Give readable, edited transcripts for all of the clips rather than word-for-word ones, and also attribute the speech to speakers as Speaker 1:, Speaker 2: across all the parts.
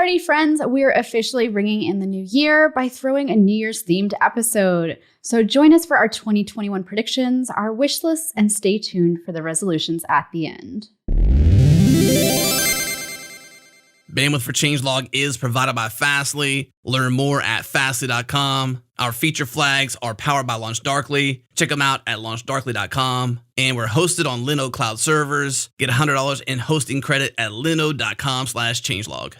Speaker 1: Party friends, we're officially ringing in the new year by throwing a New Year's themed episode. So join us for our 2021 predictions, our wish lists, and stay tuned for the resolutions at the end.
Speaker 2: Bandwidth for Changelog is provided by Fastly. Learn more at fastly.com. Our feature flags are powered by LaunchDarkly. Check them out at launchdarkly.com. And we're hosted on Linode Cloud servers. Get $100 in hosting credit at linode.com/changelog.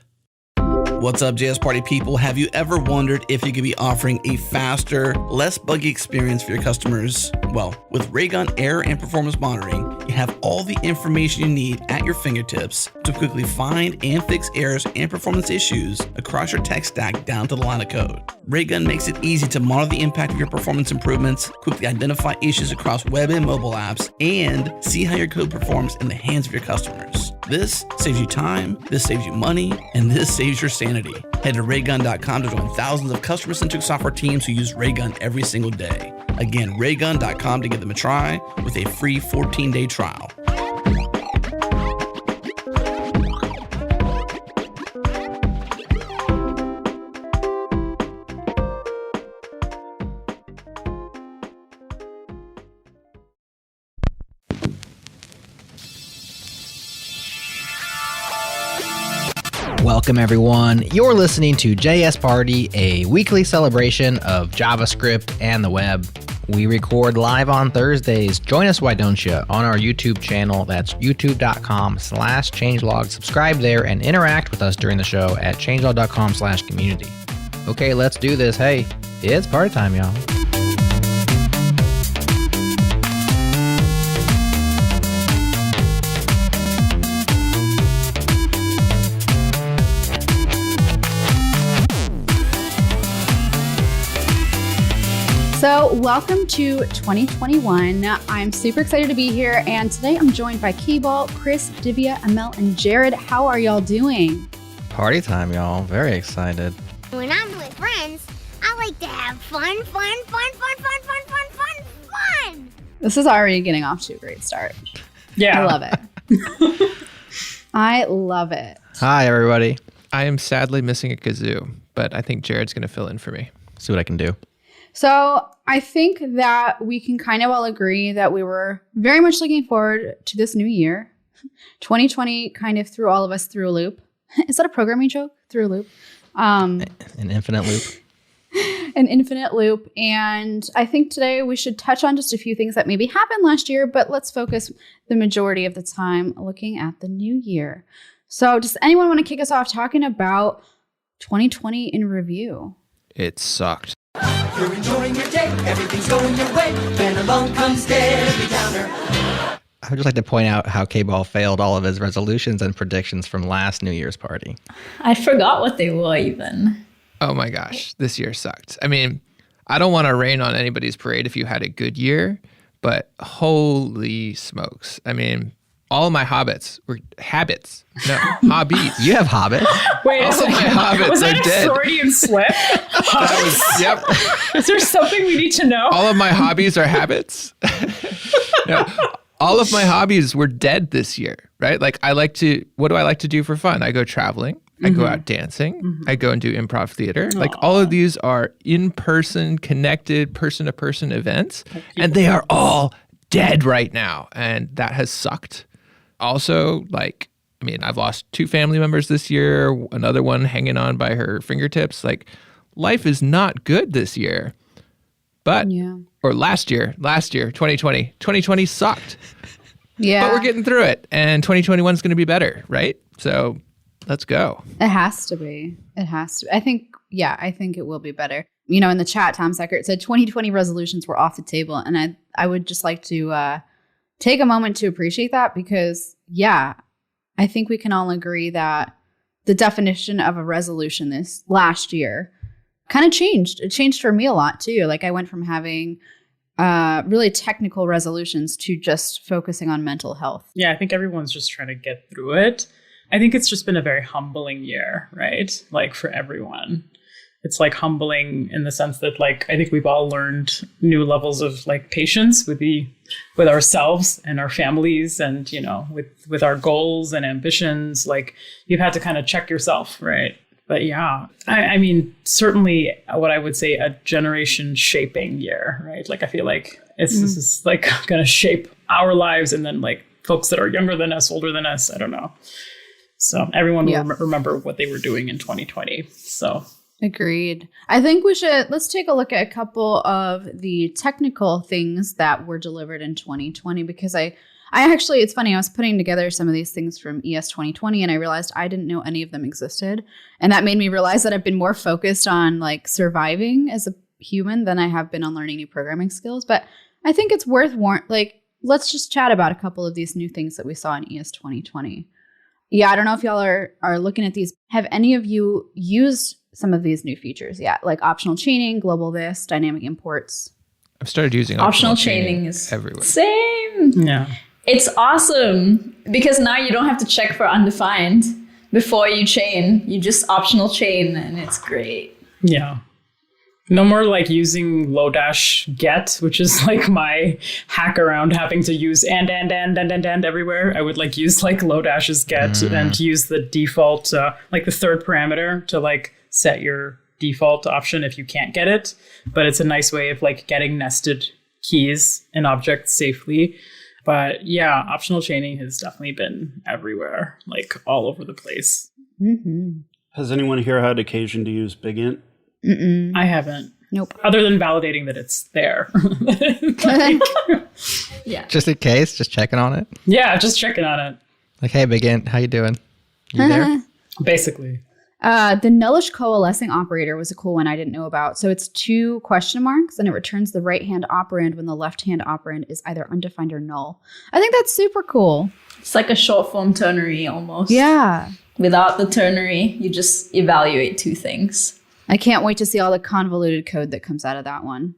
Speaker 2: What's up, JS Party people? Have you ever wondered if you could be offering a faster, less buggy experience for your customers? Well, with Raygun Error and Performance Monitoring, you have all the information you need at your fingertips to quickly find and fix errors and performance issues across your tech stack down to the line of code. Raygun makes it easy to monitor the impact of your performance improvements, quickly identify issues across web and mobile apps, and see how your code performs in the hands of your customers. This saves you time, this saves you money, and this saves your sanity. Head to raygun.com to join thousands of customer-centric software teams who use Raygun every single day. Again, raygun.com to give them a try with a free 14-day trial.
Speaker 3: Welcome, everyone. You're listening to JS Party, a weekly celebration of JavaScript and the web. We record live on Thursdays. Join us, why don't you, on our YouTube channel. That's youtube.com/changelog. Subscribe there and interact with us during the show at changelog.com/community. Okay, let's do this. Hey, it's party time, y'all.
Speaker 1: So welcome to 2021. I'm super excited to be here, and today I'm joined by KBall, Chris, Divya, Amal, and Jerod. How are y'all doing?
Speaker 3: Party time, y'all. Very excited.
Speaker 4: When I'm with friends, I like to have fun.
Speaker 1: This is already getting off to a great start.
Speaker 5: Yeah.
Speaker 1: I love it. I love it.
Speaker 3: Hi, everybody.
Speaker 5: I am sadly missing a kazoo, but I think Jared's going to fill in for me.
Speaker 3: See what I can do.
Speaker 1: So I think that we can kind of all agree that we were very much looking forward to this new year. 2020 kind of threw all of us through a loop. Is that a programming joke? Through a loop?
Speaker 3: An infinite loop.
Speaker 1: An infinite loop. And I think today we should touch on just a few things that maybe happened last year, but let's focus the majority of the time looking at the new year. So does anyone want to kick us off talking about 2020 in review?
Speaker 5: It sucked.
Speaker 6: You're enjoying your day, everything's going your way, then along comes Debbie Downer.
Speaker 3: I would just like to point out how KBall failed all of his resolutions and predictions from last New Year's party.
Speaker 7: I forgot what they were even.
Speaker 5: Oh my gosh, this year sucked. I mean, I don't want to rain on anybody's parade if you had a good year, but holy smokes. I mean, all of my hobbies. You have hobbits.
Speaker 7: Wait,
Speaker 5: all of my hobbits
Speaker 7: was that
Speaker 5: are
Speaker 7: a
Speaker 5: dead.
Speaker 7: Freudian slip?
Speaker 5: Yep.
Speaker 7: Is there something we need to know?
Speaker 5: All of my hobbies are habits. No, all of my hobbies were dead this year, right? Like what do I like to do for fun? I go traveling. I go out dancing. I go and do improv theater. Like all of these are in-person, connected, person-to-person events. And they are all dead right now. And that has sucked. Also, I've lost 2 family members this year, another one hanging on by her fingertips. Like, life is not good this year. But, or last year, 2020. 2020 sucked.
Speaker 1: Yeah.
Speaker 5: But we're getting through it. And 2021 is going to be better, right? So let's go.
Speaker 1: It has to be. I think it will be better. You know, in the chat, Tom Seckert said 2020 resolutions were off the table. And I would just like to take a moment to appreciate that because, I think we can all agree that the definition of a resolution this last year kind of changed. It changed for me a lot too. Like I went from having really technical resolutions to just focusing on mental health.
Speaker 8: Yeah, I think everyone's just trying to get through it. I think it's just been a very humbling year, right? Like for everyone. It's like humbling in the sense that like I think we've all learned new levels of like patience with ourselves and our families and with our goals and ambitions. Like you've had to kind of check yourself, right? But yeah, I mean, certainly what I would say a generation shaping year, right? Like, I feel like this is like going to shape our lives, and then like folks that are younger than us, older than us, I don't know. So everyone will remember what they were doing in 2020. So
Speaker 1: agreed. I think let's take a look at a couple of the technical things that were delivered in 2020, because I actually, it's funny, I was putting together some of these things from ES 2020 and I realized I didn't know any of them existed. And that made me realize that I've been more focused on like surviving as a human than I have been on learning new programming skills. But I think it's worth let's just chat about a couple of these new things that we saw in ES 2020. Yeah, I don't know if y'all are looking at these. Have any of you used some of these new features yet? Like optional chaining, global this, dynamic imports?
Speaker 5: I've started using
Speaker 7: optional chaining is
Speaker 5: everywhere.
Speaker 7: Same.
Speaker 8: Yeah.
Speaker 7: It's awesome because now you don't have to check for undefined before you chain. You just optional chain and it's great.
Speaker 8: Yeah. No more like using Lodash get, which is like my hack around having to use and everywhere. I would like use like Lodash's get and use the default, like the third parameter to like set your default option if you can't get it. But it's a nice way of like getting nested keys in objects safely. But yeah, optional chaining has definitely been everywhere, like all over the place.
Speaker 1: Mm-hmm.
Speaker 9: Has anyone here had occasion to use BigInt?
Speaker 8: I haven't.
Speaker 1: Nope.
Speaker 8: Other than validating that it's there.
Speaker 7: Yeah.
Speaker 3: Just in case, just checking on it.
Speaker 8: Yeah, just checking on it.
Speaker 3: Like, hey, BigInt, how you doing? You there?
Speaker 8: Basically.
Speaker 1: The nullish coalescing operator was a cool one I didn't know about. So it's 2 question marks and it returns the right-hand operand when the left-hand operand is either undefined or null. I think that's super cool.
Speaker 7: It's like a short form ternary almost.
Speaker 1: Yeah.
Speaker 7: Without the ternary, you just evaluate 2 things.
Speaker 1: I can't wait to see all the convoluted code that comes out of that one.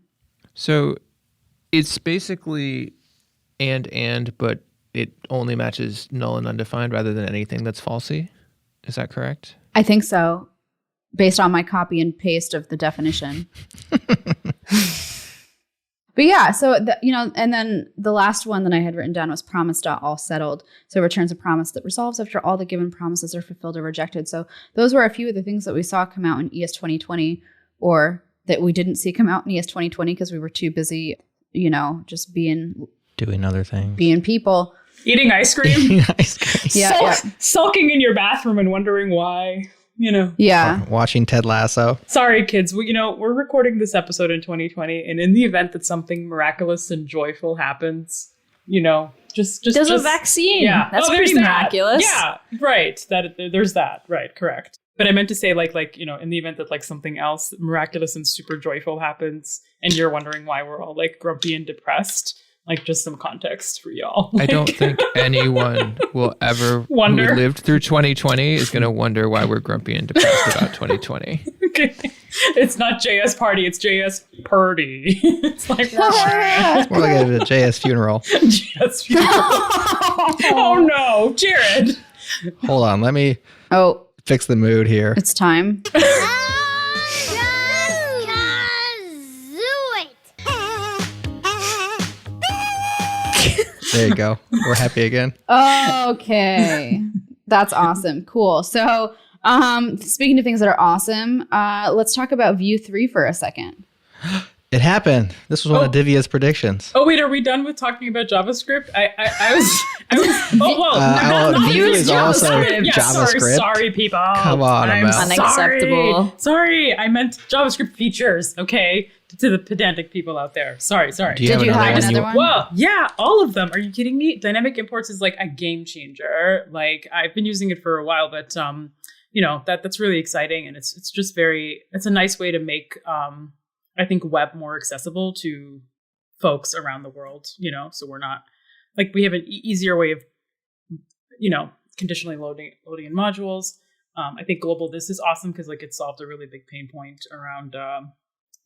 Speaker 5: So it's basically but it only matches null and undefined rather than anything that's falsy. Is that correct?
Speaker 1: I think so, based on my copy and paste of the definition. But yeah, so, and then the last one that I had written down was promise.all settled. So it returns a promise that resolves after all the given promises are fulfilled or rejected. So those were a few of the things that we saw come out in ES 2020, or that we didn't see come out in ES 2020 because we were too busy, just
Speaker 3: doing other things.
Speaker 1: Being people.
Speaker 8: Eating ice cream.
Speaker 3: Eating ice cream.
Speaker 1: Yeah.
Speaker 8: Sulking in your bathroom and wondering why,
Speaker 1: Yeah.
Speaker 3: Watching Ted Lasso.
Speaker 8: Sorry, kids. We're recording this episode in 2020. And in the event that something miraculous and joyful happens, just
Speaker 7: There's a vaccine.
Speaker 8: Yeah.
Speaker 7: That's
Speaker 8: there's
Speaker 7: pretty
Speaker 8: that.
Speaker 7: miraculous.
Speaker 8: Yeah. Right. There's that. Right. Correct. But I meant to say in the event that like something else miraculous and super joyful happens and you're wondering why we're all like grumpy and depressed. Like, just some context for y'all.
Speaker 5: I don't think anyone will ever
Speaker 8: wonder.
Speaker 5: who lived through 2020 is going to wonder why we're grumpy and depressed about 2020.
Speaker 8: Okay. It's not JS party, it's JS purdy. It's like,
Speaker 3: It's more like a JS funeral.
Speaker 8: JS funeral. Oh no, Jerod.
Speaker 3: Hold on, let me fix the mood here.
Speaker 1: It's time.
Speaker 3: There you go. We're happy again.
Speaker 1: Okay. That's awesome. Cool. So speaking of things that are awesome, let's talk about Vue 3 for a second.
Speaker 3: It happened. This was one of Divya's predictions.
Speaker 8: Oh wait, are we done with talking about JavaScript? I was
Speaker 3: Vue is also JavaScript.
Speaker 8: Sorry, people.
Speaker 3: Come on,
Speaker 8: I'm
Speaker 3: Amal.
Speaker 7: Unacceptable.
Speaker 8: Sorry, I meant JavaScript features. Okay, to the pedantic people out there. Sorry.
Speaker 3: Did you
Speaker 1: have another one?
Speaker 8: Well, yeah, all of them. Are you kidding me? Dynamic imports is like a game changer. Like I've been using it for a while, but that's really exciting, and it's just it's a nice way to make I think web more accessible to folks around the world. So we're not like we have an easier way of conditionally loading in modules. I think global this is awesome because like it solved a really big pain point around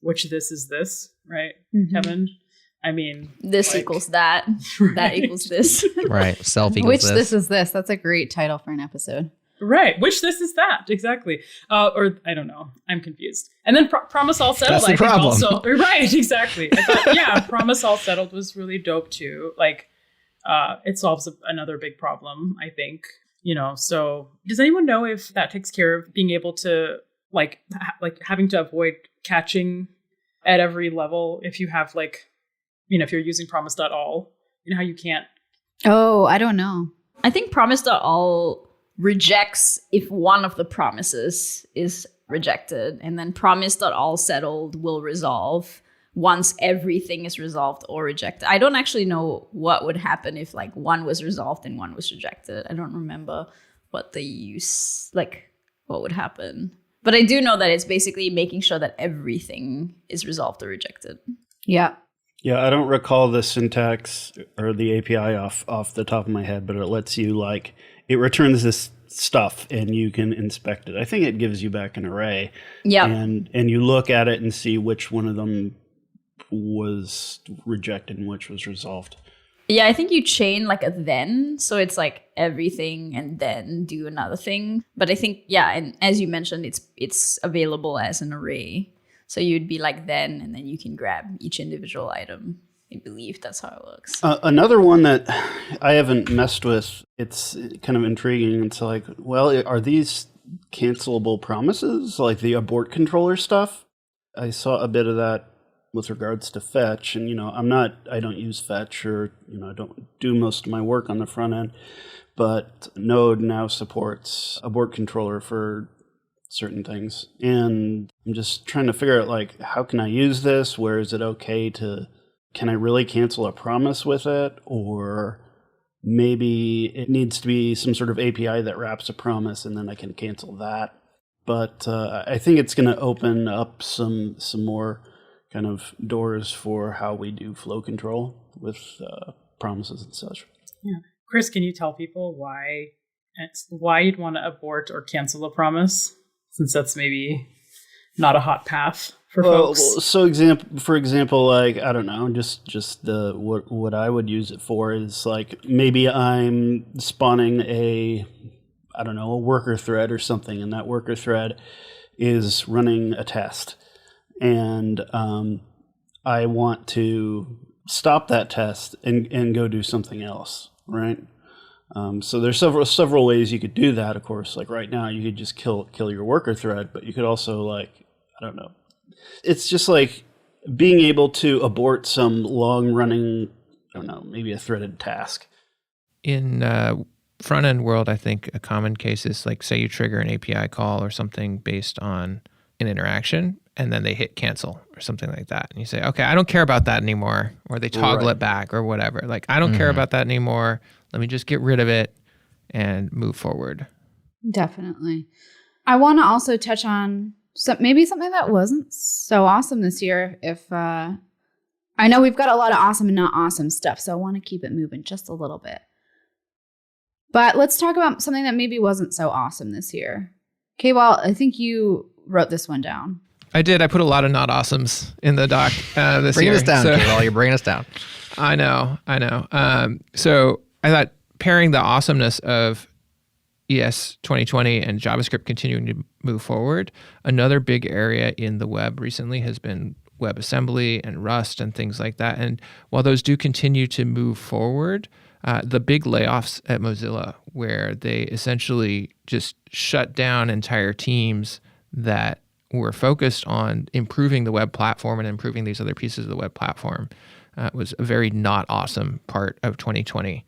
Speaker 8: which this is this, right, Kevin? I mean,
Speaker 7: this equals that.
Speaker 8: Right.
Speaker 7: That equals this.
Speaker 3: Right. Self equals
Speaker 1: Which
Speaker 3: this.
Speaker 1: this is this. That's a great title for an episode.
Speaker 8: Right. Which this is that. Exactly. Or I don't know. I'm confused. And then promise all settled.
Speaker 3: That's the problem.
Speaker 8: Also, right. Exactly. I thought, promise all settled was really dope too. Like, it solves another big problem, I think. So does anyone know if that takes care of being able to like having to avoid catching at every level if you have if you're using promise.all, how you can't.
Speaker 1: Oh, I don't know.
Speaker 7: I think promise.all rejects if one of the promises is rejected, and then promise.all settled will resolve once everything is resolved or rejected. I don't actually know what would happen if one was resolved and one was rejected. I don't remember what what would happen. But I do know that it's basically making sure that everything is resolved or rejected.
Speaker 1: Yeah.
Speaker 9: Yeah, I don't recall the syntax or the API off the top of my head, but it lets you it returns this stuff and you can inspect it. I think it gives you back an array.
Speaker 7: Yeah.
Speaker 9: And you look at it and see which one of them was rejected and which was resolved.
Speaker 7: Yeah, I think you chain a then. So it's everything and then do another thing. But I think, and as you mentioned, it's available as an array. So you'd be then, and then you can grab each individual item. I believe that's how it works.
Speaker 9: Another one that I haven't messed with, it's kind of intriguing. It's are these cancelable promises, like the abort controller stuff? I saw a bit of that with regards to fetch, and I don't use fetch, or I don't do most of my work on the front end, but Node now supports abort controller for certain things, and I'm just trying to figure out how can I use this? Where is it okay to? Can I really cancel a promise with it, or maybe it needs to be some sort of API that wraps a promise, and then I can cancel that. But I think it's going to open up some more kind of doors for how we do flow control with promises and such.
Speaker 8: Yeah, Chris, can you tell people why you'd want to abort or cancel a promise, since that's maybe not a hot path for folks?
Speaker 9: So for example, I don't know, just the what I would use it for is maybe I'm spawning a worker thread or something, and that worker thread is running a test, and I want to stop that test and go do something else, right? So there's several ways you could do that. Of course, right now you could just kill your worker thread, but you could also I don't know. It's just being able to abort some long running, I don't know, maybe a threaded task.
Speaker 5: In front end world, I think a common case is say you trigger an API call or something based on an interaction, and then they hit cancel or something like that. And you say, okay, I don't care about that anymore. Or they toggle it back or whatever. I don't care about that anymore. Let me just get rid of it and move forward.
Speaker 1: Definitely. I want to also touch on maybe something that wasn't so awesome this year. I know we've got a lot of awesome and not awesome stuff, so I want to keep it moving just a little bit. But let's talk about something that maybe wasn't so awesome this year. KBall, I think you wrote this one down.
Speaker 5: I did. I put a lot of not awesomes in the doc this year.
Speaker 3: Bringing us down, KBall. You're bringing us down.
Speaker 5: I know. So I thought pairing the awesomeness of ES 2020 and JavaScript continuing to move forward, another big area in the web recently has been WebAssembly and Rust and things like that. And while those do continue to move forward, the big layoffs at Mozilla, where they essentially just shut down entire teams that were focused on improving the web platform and improving these other pieces of the web platform, was a very not awesome part of 2020.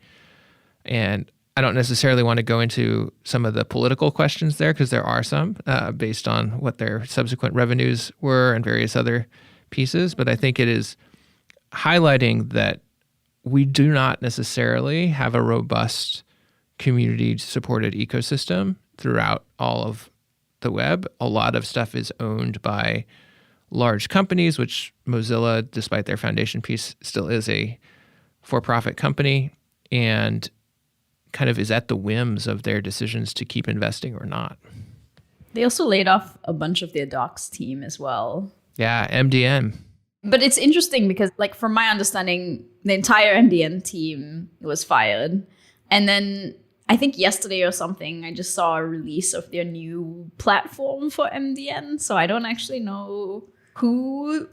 Speaker 5: And I don't necessarily want to go into some of the political questions there, because there are some based on what their subsequent revenues were and various other pieces. But I think it is highlighting that we do not necessarily have a robust community-supported ecosystem throughout all of the web. A lot of stuff is owned by large companies, which Mozilla, despite their foundation piece, still is a for-profit company, and kind of is at the whims of their decisions to keep investing or not.
Speaker 7: They also laid off a bunch of their docs team as well.
Speaker 5: Yeah, MDN.
Speaker 7: But it's interesting because, from my understanding, the entire MDN team was fired. And then I think yesterday or something, I just saw a release of their new platform for MDN. So I don't actually know who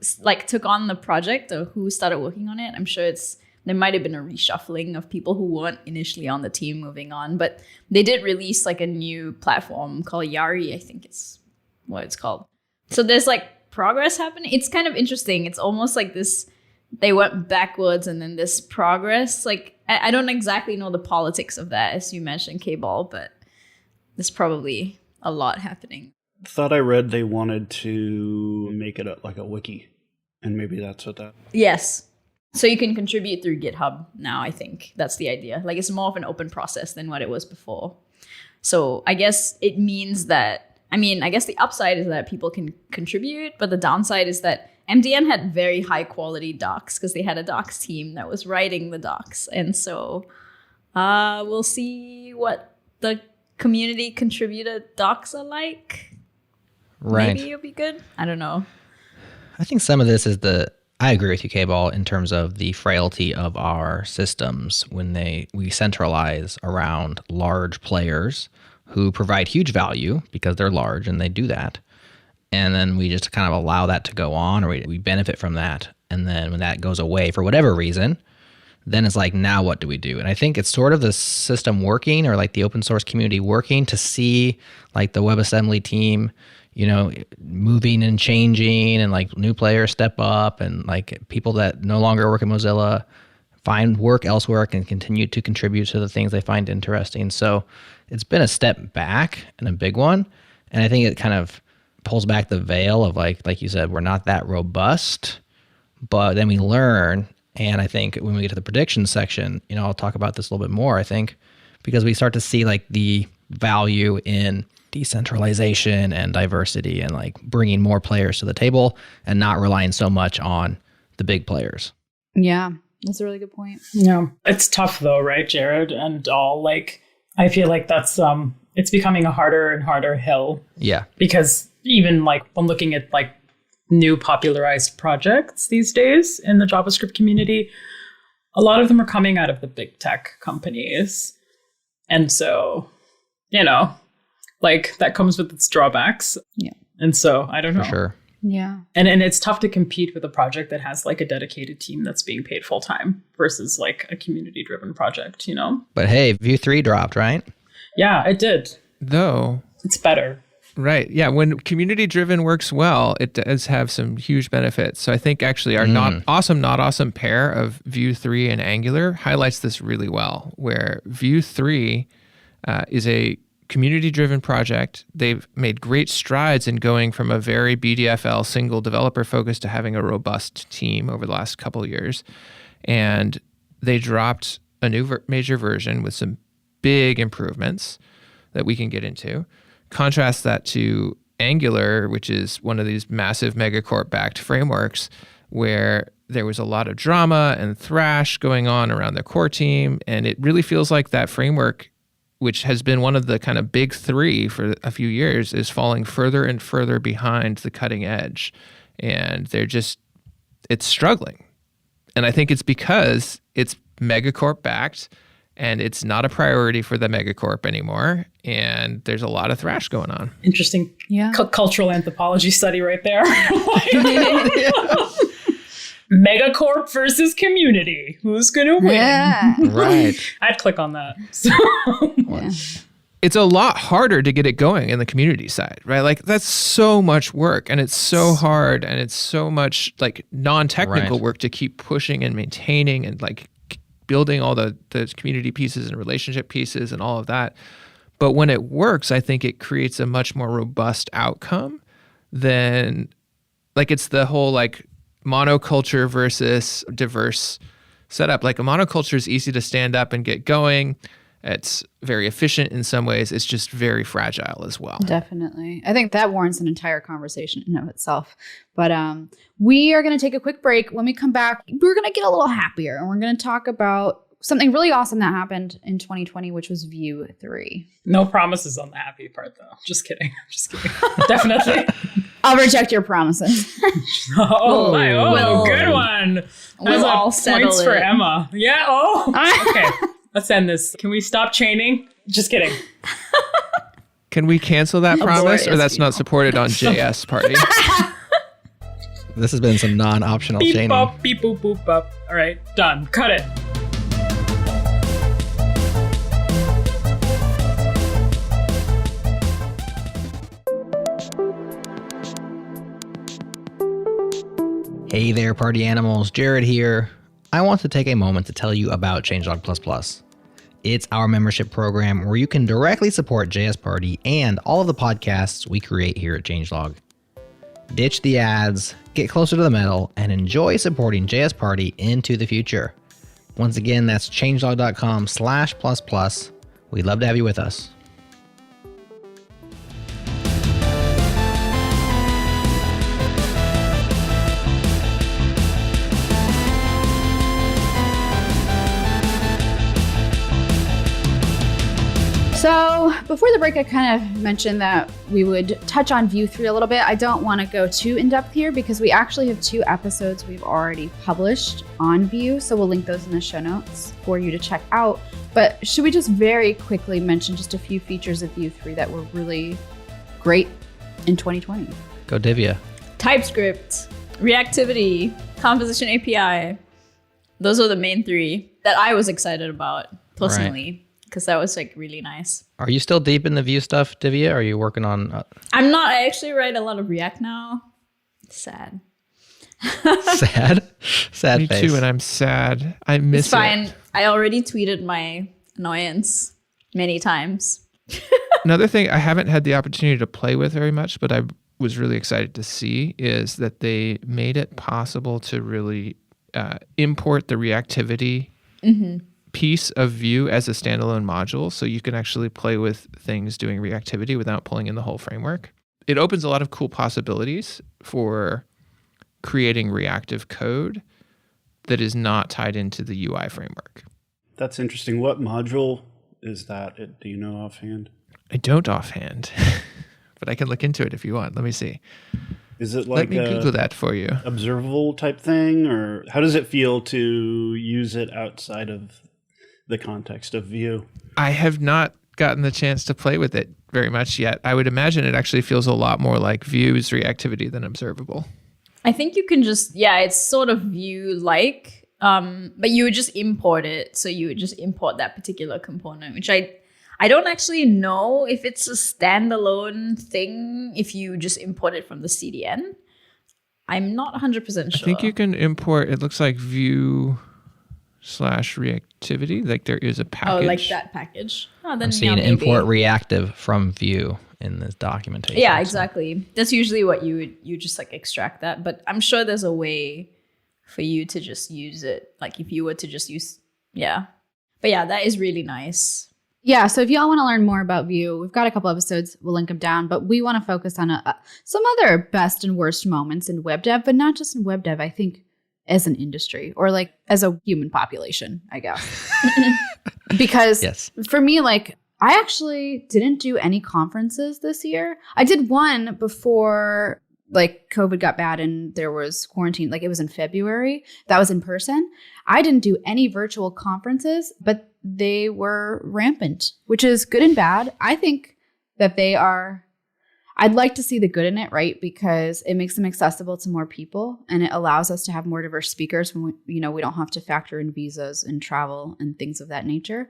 Speaker 7: took on the project or who started working on it. I'm sure it's there might have been a reshuffling of people who weren't initially on the team moving on. But they did release like a new platform called Yari, I think it's what it's called. So there's like progress happening. It's kind of interesting. It's almost like this, they went backwards and then this progress. Like, I don't exactly know the politics of that, as you mentioned, KBall, but there's probably a lot happening.
Speaker 9: Thought I read they wanted to make it like a wiki, and maybe that's what that.
Speaker 7: Yes. So you can contribute through GitHub now, I think. That's the idea. Like, it's more of an open process than what it was before. So I guess it means that, I guess the upside is that people can contribute, but the downside is that MDN had very high quality docs because they had a docs team that was writing the docs. And so we'll see what the community contributed docs are like.
Speaker 3: Right.
Speaker 7: Maybe it'll be good. I don't know.
Speaker 3: I think some of this is I agree with you, KBall, in terms of the frailty of our systems when we centralize around large players who provide huge value because they're large and they do that. And then we just kind of allow that to go on, or we benefit from that. And then when that goes away for whatever reason, then it's like, now what do we do? And I think it's sort of the system working, or like the open source community working to see like the WebAssembly team, moving and changing, and like new players step up, and like people that no longer work at Mozilla find work elsewhere and continue to contribute to the things they find interesting. So it's been a step back and a big one. And I think it kind of pulls back the veil of like you said, we're not that robust, but then we learn. And I think when we get to the predictions section, I'll talk about this a little bit more, I think, because we start to see like the value in decentralization and diversity and like bringing more players to the table and not relying so much on the big players.
Speaker 1: Yeah, that's a really good point.
Speaker 8: Yeah. It's tough though, right, Jerod? And all like, I feel like that's, it's becoming a harder and harder hill.
Speaker 3: Yeah.
Speaker 8: Because even like when looking at like new popularized projects these days in the JavaScript community, a lot of them are coming out of the big tech companies. And so, like that comes with its drawbacks.
Speaker 1: Yeah.
Speaker 8: And so I don't know.
Speaker 3: For sure.
Speaker 1: Yeah.
Speaker 8: And it's tough to compete with a project that has like a dedicated team that's being paid full time versus like a community driven project, But
Speaker 3: hey, Vue 3 dropped, right?
Speaker 8: Yeah, it did.
Speaker 5: Though.
Speaker 8: It's better.
Speaker 5: Right. Yeah. When community driven works well, it does have some huge benefits. So I think actually our not awesome pair of Vue 3 and Angular highlights this really well, where Vue 3 is a community driven project. They've made great strides in going from a very BDFL single developer focus to having a robust team over the last couple of years. And they dropped a new major version with some big improvements that we can get into. Contrast that to Angular, which is one of these massive megacorp-backed frameworks where there was a lot of drama and thrash going on around the core team. And it really feels like that framework, which has been one of the kind of big three for a few years, is falling further and further behind the cutting edge. And it's struggling. And I think it's because it's megacorp-backed, and it's not a priority for the megacorp anymore. And there's a lot of thrash going on.
Speaker 8: Interesting cultural anthropology study right there. Megacorp versus community. Who's going to win?
Speaker 1: Yeah.
Speaker 3: Right.
Speaker 8: I'd click on that. So.
Speaker 1: Yeah.
Speaker 5: It's a lot harder to get it going in the community side, right? Like that's so much work, and it's so hard, and it's so much like non-technical work to keep pushing and maintaining and like building all the community pieces and relationship pieces and all of that. But when it works, I think it creates a much more robust outcome than like it's the whole like monoculture versus diverse setup. Like a monoculture is easy to stand up and get going. It's very efficient in some ways. It's just very fragile as well.
Speaker 1: Definitely. I think that warrants an entire conversation in and of itself. But we are going to take a quick break. When we come back, we're going to get a little happier, and we're going to talk about something really awesome that happened in 2020, which was Vue 3.
Speaker 8: No promises on the happy part, though. Just kidding. Definitely.
Speaker 1: I'll reject your promises.
Speaker 8: Good one.
Speaker 7: We'll all settle
Speaker 8: points
Speaker 7: it.
Speaker 8: for Emma. Yeah. Oh. Okay. Let's end this. Can we stop chaining? Just kidding.
Speaker 5: Can we cancel that promise, or that's not supported on JS Party?
Speaker 3: This has been some non-optional
Speaker 8: Beep
Speaker 3: chaining.
Speaker 8: bop, beep boop boop bop. All right, done. Cut it.
Speaker 3: Hey there, party animals. Jerod here. I want to take a moment to tell you about Changelog++. It's our membership program where you can directly support JS Party and all of the podcasts we create here at Changelog. Ditch the ads, get closer to the metal, and enjoy supporting JS Party into the future. Once again, that's changelog.com/++. We'd love to have you with us.
Speaker 1: So before the break, I kind of mentioned that we would touch on Vue 3 a little bit. I don't want to go too in-depth here because we actually have 2 episodes we've already published on Vue. So we'll link those in the show notes for you to check out. But should we just very quickly mention just a few features of Vue 3 that were really great in 2020?
Speaker 3: Go Divya.
Speaker 7: TypeScript, reactivity, composition API. Those are the main 3 that I was excited about personally. Because that was like really nice.
Speaker 3: Are you still deep in the Vue stuff, Divya? Or are you working on...
Speaker 7: I'm not. I actually write a lot of React now. Sad.
Speaker 3: Sad? Sad
Speaker 5: Me
Speaker 3: face.
Speaker 5: too, and I'm sad. I miss
Speaker 7: It's fine.
Speaker 5: it.
Speaker 7: I already tweeted my annoyance many times.
Speaker 5: Another thing I haven't had the opportunity to play with very much, but I was really excited to see, is that they made it possible to really import the reactivity piece of Vue as a standalone module, so you can actually play with things doing reactivity without pulling in the whole framework. It opens a lot of cool possibilities for creating reactive code that is not tied into the UI framework.
Speaker 9: That's interesting. What module is that? Do you know offhand?
Speaker 5: I don't offhand, but I can look into it if you want. Let me see.
Speaker 9: Is it
Speaker 5: Let
Speaker 9: like
Speaker 5: me Google that for you.
Speaker 9: observable type thing, or how does it feel to use it outside of the context of Vue?
Speaker 5: I have not gotten the chance to play with it very much yet. I would imagine it actually feels a lot more like Vue's reactivity than observable.
Speaker 7: I think you can just, it's sort of Vue-like, but you would just import it. So you would just import that particular component, which I don't actually know if it's a standalone thing if you just import it from the CDN. I'm not 100% sure.
Speaker 5: I think you can import, it looks like Vue/reactivity, like there is a package.
Speaker 7: Oh, like that package. Oh, then
Speaker 3: I'm seeing
Speaker 7: maybe.
Speaker 3: import reactive from Vue in this documentation.
Speaker 7: Yeah,
Speaker 3: so-
Speaker 7: exactly. That's usually what you just like extract that. But I'm sure there's a way for you to just use it. Like if you were to just use, yeah. But yeah, that is really nice.
Speaker 1: Yeah, so if y'all want to learn more about Vue, we've got a couple episodes. We'll link them down. But we want to focus on some other best and worst moments in web dev, but not just in web dev. I think as an industry or like as a human population, I guess. Because for me, like I actually didn't do any conferences this year. I did one before like COVID got bad and there was quarantine. Like it was in February. That was in person. I didn't do any virtual conferences, but they were rampant, which is good and bad. I think that I'd like to see the good in it, right? Because it makes them accessible to more people and it allows us to have more diverse speakers when we don't have to factor in visas and travel and things of that nature.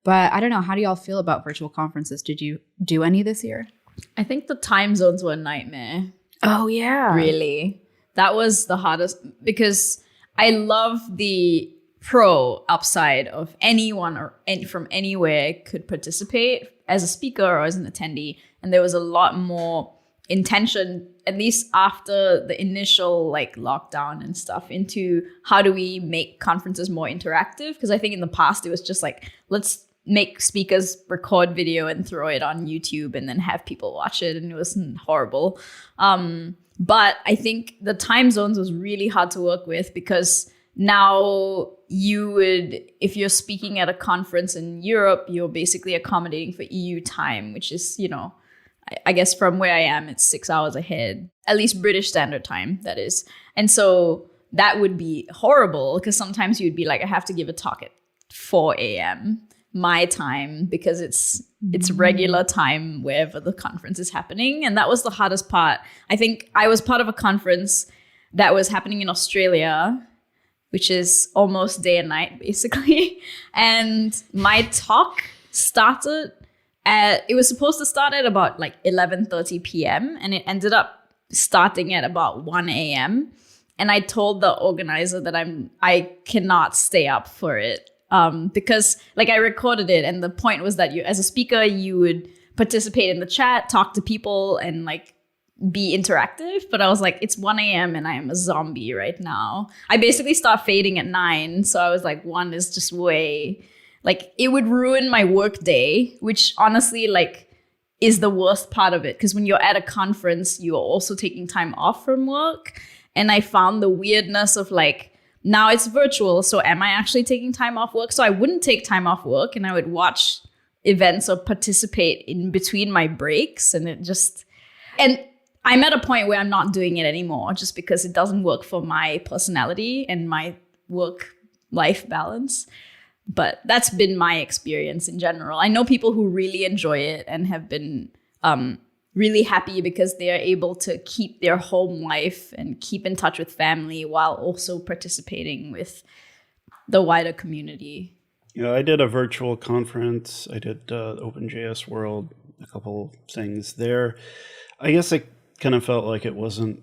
Speaker 1: But I don't know. How do y'all feel about virtual conferences? Did you do any this year?
Speaker 7: I think the time zones were a nightmare.
Speaker 1: Oh, yeah.
Speaker 7: Really. That was the hardest because I love the pro upside of anyone or from anywhere could participate as a speaker or as an attendee. And there was a lot more intention, at least after the initial like lockdown and stuff, into how do we make conferences more interactive? Because I think in the past it was just like, let's make speakers record video and throw it on YouTube and then have people watch it. And it was horrible. But I think the time zones was really hard to work with because now you would, if you're speaking at a conference in Europe, you're basically accommodating for EU time, which is, I guess from where I am, it's 6 hours ahead, at least British Standard Time, that is. And so that would be horrible because sometimes you'd be like, I have to give a talk at 4 a.m. my time because it's regular time wherever the conference is happening. And that was the hardest part. I think I was part of a conference that was happening in Australia, which is almost day and night, basically. And my talk started it was supposed to start at about like 11:30 p.m. and it ended up starting at about 1 a.m. And I told the organizer that I cannot stay up for it because like I recorded it, and the point was that you, as a speaker, you would participate in the chat, talk to people, and like be interactive. But I was like, it's 1 a.m. and I am a zombie right now. I basically start fading at 9, so I was like, 1 is just way, like, it would ruin my work day, which honestly, like, is the worst part of it, because when you're at a conference, you're also taking time off from work. And I found the weirdness of like, now it's virtual, so am I actually taking time off work? So I wouldn't take time off work, and I would watch events or participate in between my breaks. And I'm at a point where I'm not doing it anymore just because it doesn't work for my personality and my work-life balance. But that's been my experience in general. I know people who really enjoy it and have been really happy because they are able to keep their home life and keep in touch with family while also participating with the wider community.
Speaker 9: Yeah, I did a virtual conference. I did OpenJS World, a couple things there. I guess I kind of felt like it wasn't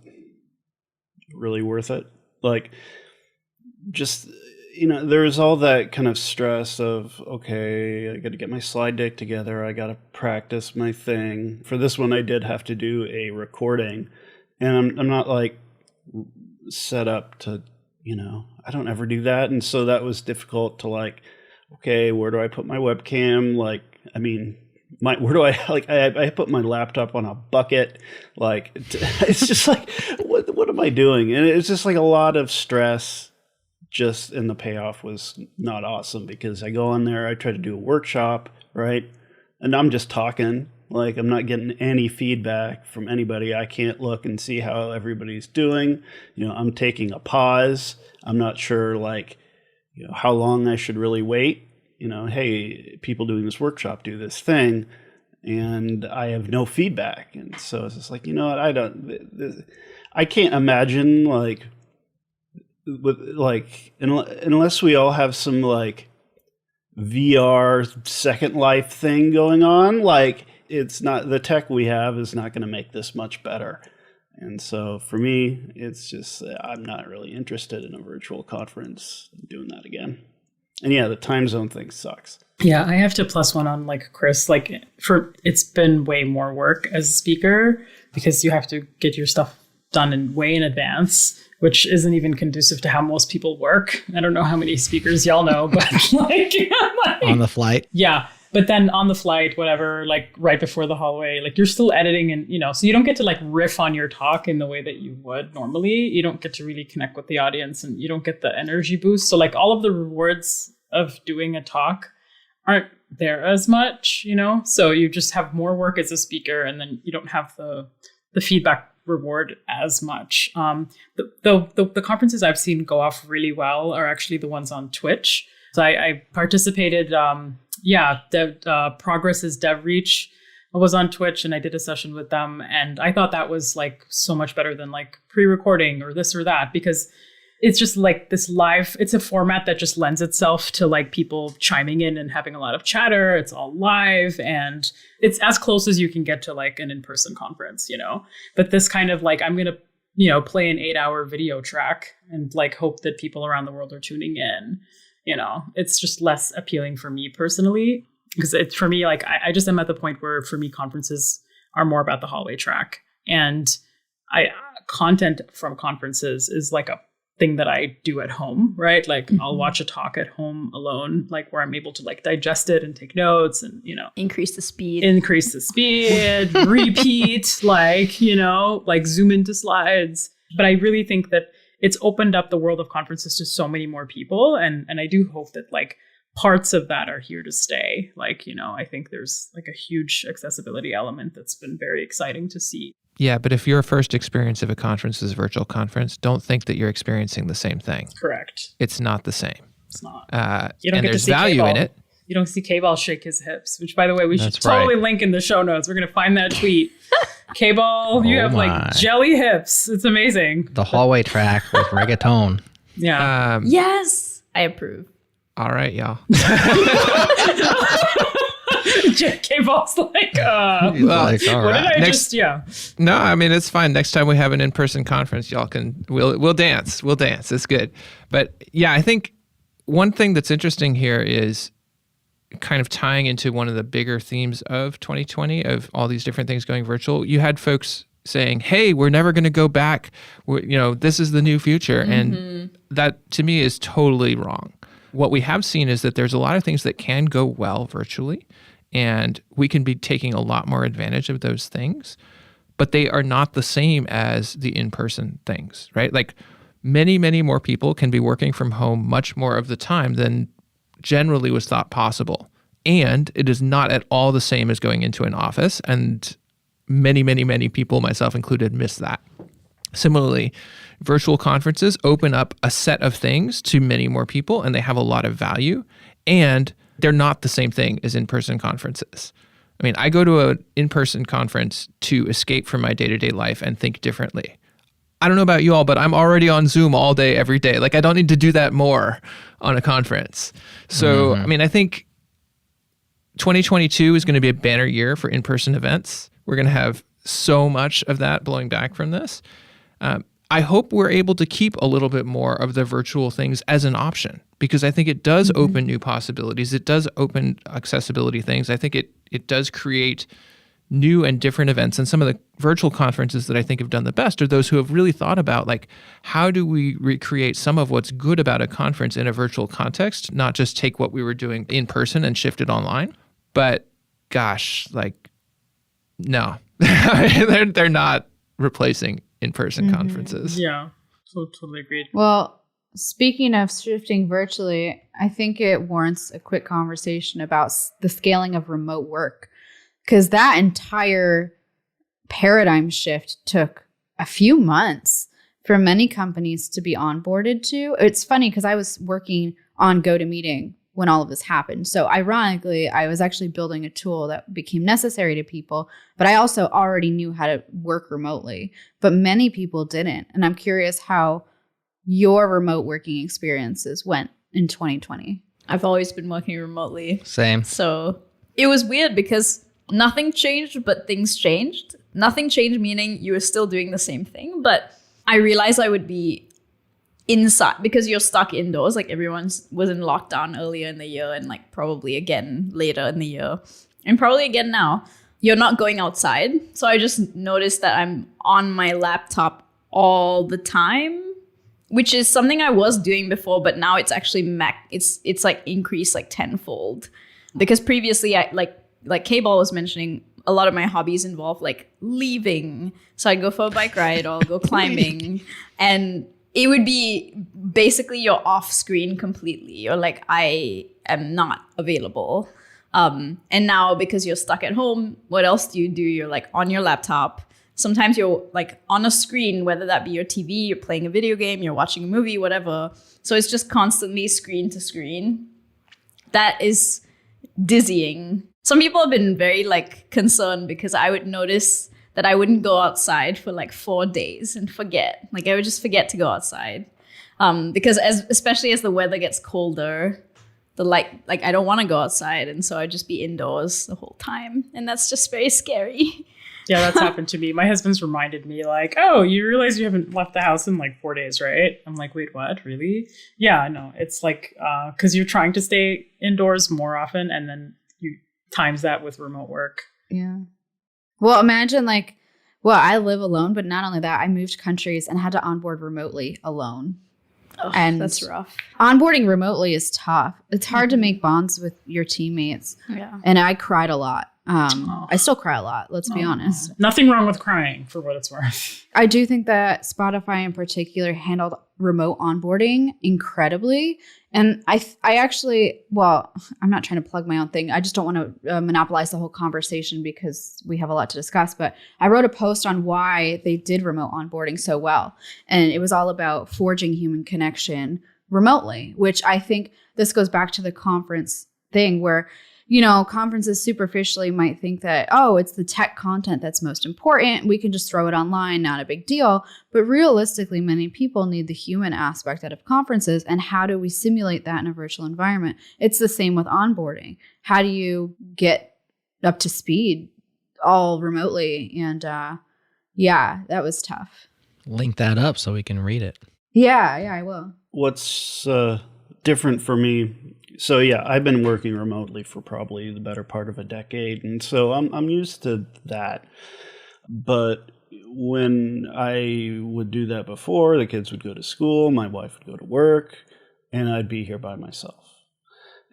Speaker 9: really worth it. Like, just, there was all that kind of stress of, okay, I got to get my slide deck together. I got to practice my thing. For this one, I did have to do a recording, and I'm not like set up to, I don't ever do that. And so that was difficult to like, okay, where do I put my webcam? Like, I mean, where do I, like, I put my laptop on a bucket. Like, it's just like, what am I doing? And it's just like a lot of stress. And the payoff was not awesome, because I go on there, I try to do a workshop, right? And I'm just talking, like, I'm not getting any feedback from anybody. I can't look and see how everybody's doing. I'm taking a pause. I'm not sure, like, how long I should really wait. Hey, people doing this workshop do this thing, and I have no feedback. And so it's just like, what? I can't imagine, like, with like, unless we all have some like VR Second Life thing going on, like, it's not, the tech we have is not going to make this much better. And so for me, it's just, I'm not really interested in a virtual conference doing that again. And yeah, the time zone thing sucks.
Speaker 8: Yeah, I have to plus one on like Chris. Like, it's been way more work as a speaker because you have to get your stuff done way in advance, which isn't even conducive to how most people work. I don't know how many speakers y'all know, but like
Speaker 3: on the flight.
Speaker 8: Yeah. But then on the flight, whatever, like right before the hallway, like you're still editing and, so you don't get to like riff on your talk in the way that you would normally. You don't get to really connect with the audience, and you don't get the energy boost. So like all of the rewards of doing a talk aren't there as much, so you just have more work as a speaker, and then you don't have the feedback reward as much. The conferences I've seen go off really well are actually the ones on Twitch. So I participated, Progress is DevReach. I was on Twitch and I did a session with them, and I thought that was like so much better than like pre-recording or this or that, because it's just like this live, it's a format that just lends itself to like people chiming in and having a lot of chatter. It's all live, and it's as close as you can get to like an in-person conference, but this kind of like, I'm going to, play an 8-hour video track and like hope that people around the world are tuning in, it's just less appealing for me personally, because it's, for me, like, I just am at the point where for me, conferences are more about the hallway track, and content from conferences is like a thing that I do at home, right? Like, I'll watch a talk at home alone, like where I'm able to like digest it and take notes and,
Speaker 7: increase the speed, repeat, like zoom into slides. But I really think that it's opened up the world of conferences to so many more people. And I do hope that like parts of that are here to stay. Like, I think there's like a huge accessibility element that's been very exciting to see.
Speaker 5: Yeah, but if your first experience of a conference is a virtual conference, don't think that you're experiencing the same thing.
Speaker 8: Correct.
Speaker 5: It's not the same.
Speaker 8: It's not.
Speaker 5: You don't get there's to see value
Speaker 8: KBall.
Speaker 5: in it.
Speaker 8: You don't see KBall shake his hips, which, by the way, we should
Speaker 5: That's
Speaker 8: totally
Speaker 5: right.
Speaker 8: link in the show notes. We're going to find that tweet. KBall, you
Speaker 3: Oh
Speaker 8: have
Speaker 3: my.
Speaker 8: like jelly hips. It's amazing.
Speaker 3: The hallway track with reggaeton.
Speaker 8: Yeah.
Speaker 7: Yes, I approve.
Speaker 5: All right, y'all.
Speaker 8: KBall's like,
Speaker 3: He's like, all
Speaker 8: what did
Speaker 3: right.
Speaker 8: I
Speaker 5: Next- No, I mean it's fine. Next time we have an in-person conference, y'all we'll dance. We'll dance. It's good. But yeah, I think one thing that's interesting here is kind of tying into one of the bigger themes of 2020 of all these different things going virtual. You had folks saying, "Hey, we're never going to go back. This is the new future," and that to me is totally wrong. What we have seen is that there's a lot of things that can go well virtually, and we can be taking a lot more advantage of those things, but they are not the same as the in-person things, right? Like many, many more people can be working from home much more of the time than generally was thought possible. And it is not at all the same as going into an office. And many, many, many people, myself included, miss that. Similarly, virtual conferences open up a set of things to many more people, and they have a lot of value. And they're not the same thing as in-person conferences. I mean, I go to an in-person conference to escape from my day-to-day life and think differently. I don't know about you all, but I'm already on Zoom all day, every day. Like, I don't need to do that more on a conference. So, I mean, I think 2022 is going to be a banner year for in-person events. We're going to have so much of that blowing back from this. I hope we're able to keep a little bit more of the virtual things as an option, because I think it does open new possibilities. It does open accessibility things. I think it does create new and different events. And some of the virtual conferences that I think have done the best are those who have really thought about, like, how do we recreate some of what's good about a conference in a virtual context, not just take what we were doing in person and shift it online. But gosh, like, no, they're not replacing in-person conferences.
Speaker 8: Yeah. Totally agreed.
Speaker 1: Well, speaking of shifting virtually, I think it warrants a quick conversation about the scaling of remote work, because that entire paradigm shift took a few months for many companies to be onboarded to. It's funny because I was working on GoToMeeting when all of this happened. So ironically, I was actually building a tool that became necessary to people, but I also already knew how to work remotely, but many people didn't. And I'm curious how your remote working experiences went in 2020.
Speaker 7: I've always been working remotely.
Speaker 3: Same.
Speaker 7: So it was weird because nothing changed, but things changed. Nothing changed, meaning you were still doing the same thing, but I realized I would be inside because you're stuck indoors. Like everyone was in lockdown earlier in the year and like probably again later in the year and probably again now. You're not going outside. So I just noticed that I'm on my laptop all the time, which is something I was doing before, but now it's actually it's like increased like tenfold. Because previously I like KBall was mentioning, a lot of my hobbies involve like leaving. So I'd go for a bike ride or go climbing and it would be basically you're off screen completely. You're like, I am not available. And now because you're stuck at home, what else do? You're like on your laptop. Sometimes you're like on a screen, whether that be your TV, you're playing a video game, you're watching a movie, whatever. So it's just constantly screen to screen. That is dizzying. Some people have been very like concerned because I would notice that I wouldn't go outside for like 4 days and forget. Like I would just forget to go outside. Because especially as the weather gets colder, I don't want to go outside. And so I'd just be indoors the whole time. And that's just very scary.
Speaker 8: Yeah, that's happened to me. My husband's reminded me like, oh, you realize you haven't left the house in like 4 days, right? I'm like, wait, what? Really? Yeah, no, it's like, because you're trying to stay indoors more often and then you times that with remote work.
Speaker 1: Yeah. Well, imagine I live alone, but not only that, I moved countries and had to onboard remotely alone.
Speaker 7: Oh,
Speaker 1: and
Speaker 7: that's rough.
Speaker 1: Onboarding remotely is tough. It's hard to make bonds with your teammates.
Speaker 7: Yeah.
Speaker 1: And I cried a lot. I still cry a lot, let's be honest.
Speaker 8: Nothing wrong with crying, for what it's worth.
Speaker 1: I do think that Spotify in particular handled remote onboarding incredibly. And I actually, well, I'm not trying to plug my own thing. I just don't want to monopolize the whole conversation because we have a lot to discuss. But I wrote a post on why they did remote onboarding so well. And it was all about forging human connection remotely, which I think this goes back to the conference thing where, you know, conferences superficially might think that, oh, it's the tech content that's most important. We can just throw it online, not a big deal. But realistically, many people need the human aspect out of conferences. And how do we simulate that in a virtual environment? It's the same with onboarding. How do you get up to speed all remotely? And yeah, that was tough.
Speaker 3: Link that up so we can read it.
Speaker 1: Yeah, I will.
Speaker 9: What's different for me? So yeah, I've been working remotely for probably the better part of a decade, and so I'm used to that. But when I would do that before, the kids would go to school, my wife would go to work, and I'd be here by myself.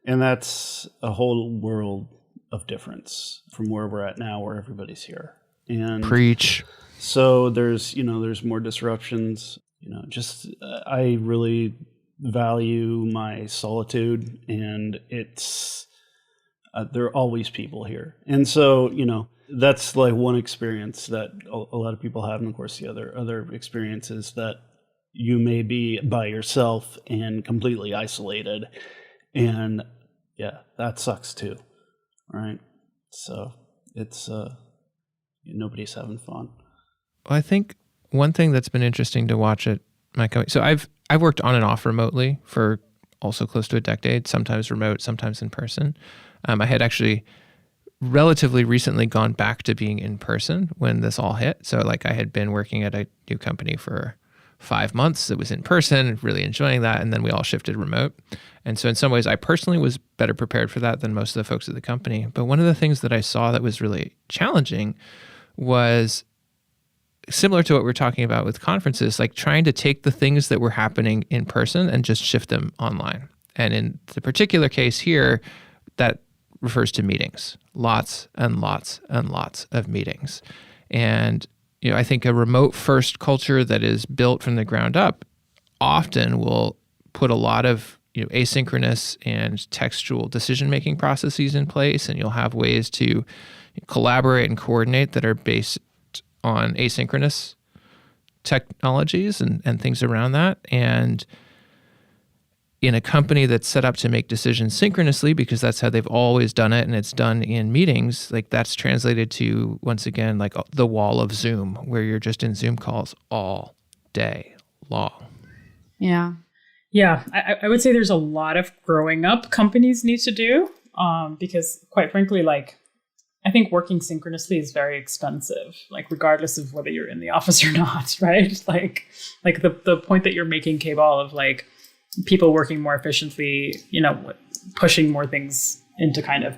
Speaker 9: And that's a whole world of difference from where we're at now, where everybody's here. And
Speaker 5: Preach.
Speaker 9: so there's more disruptions. I really value my solitude, and it's there are always people here. And so, that's like one experience that a lot of people have. And of course, the other experience is that you may be by yourself and completely isolated. And yeah, that sucks too. Right. So it's, nobody's having fun.
Speaker 5: Well, I think one thing that's been interesting to watch at my company, so I've worked on and off remotely for also close to a decade, sometimes remote, sometimes in person. I had actually relatively recently gone back to being in person when this all hit. So like I had been working at a new company for 5 months. It was in person, really enjoying that. And then we all shifted remote. And so in some ways, I personally was better prepared for that than most of the folks at the company. But one of the things that I saw that was really challenging was similar to what we're talking about with conferences, like trying to take the things that were happening in person and just shift them online. And in the particular case here, that refers to meetings, lots and lots and lots of meetings. And, I think a remote first culture that is built from the ground up often will put a lot of, asynchronous and textual decision-making processes in place, and you'll have ways to collaborate and coordinate that are based on asynchronous technologies and things around that. And in a company that's set up to make decisions synchronously, because that's how they've always done it, and it's done in meetings, like that's translated to, once again, like the wall of Zoom, where you're just in Zoom calls all day long.
Speaker 1: Yeah.
Speaker 8: Yeah, I would say there's a lot of growing up companies need to do, because quite frankly, like, I think working synchronously is very expensive, like regardless of whether you're in the office or not, right? Like the point that you're making, KBall, of like people working more efficiently, pushing more things into kind of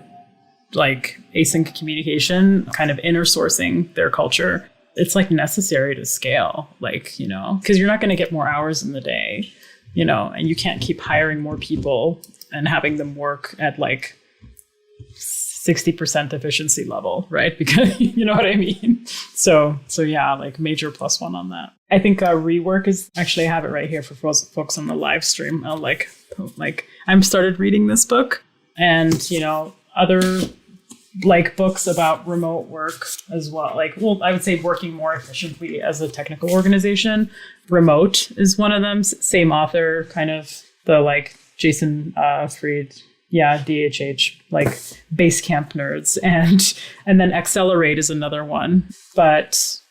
Speaker 8: like async communication, kind of inner sourcing their culture. It's like necessary to scale, like, because you're not going to get more hours in the day, and you can't keep hiring more people and having them work at like 60% efficiency level, right? Because you know what I mean? So yeah, like major +1 on that. I think rework is actually, I have it right here for folks on the live stream. I'll like I'm started reading this book, and other like books about remote work as well. Like, well, I would say working more efficiently as a technical organization. Remote is one of them. Same author, kind of the like Jason Fried. Yeah, DHH, like Basecamp nerds, and then Accelerate is another one. But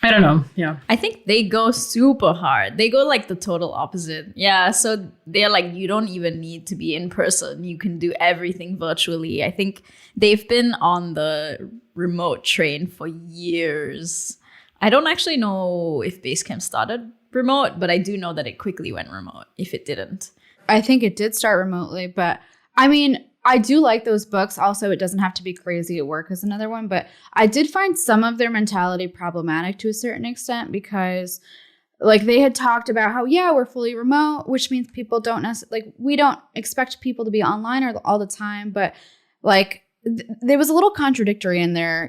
Speaker 8: I don't know. Yeah,
Speaker 7: I think they go super hard. They go like the total opposite. Yeah, so they're like, you don't even need to be in person. You can do everything virtually. I think they've been on the remote train for years. I don't actually know if Basecamp started remote, but I do know that it quickly went remote if it didn't.
Speaker 1: I think it did start remotely, but I mean, I do like those books. Also, it doesn't have to be crazy at work is another one. But I did find some of their mentality problematic to a certain extent, because like they had talked about how, yeah, we're fully remote, which means people don't necessarily, like, we don't expect people to be online all the time. But like there was a little contradictory in their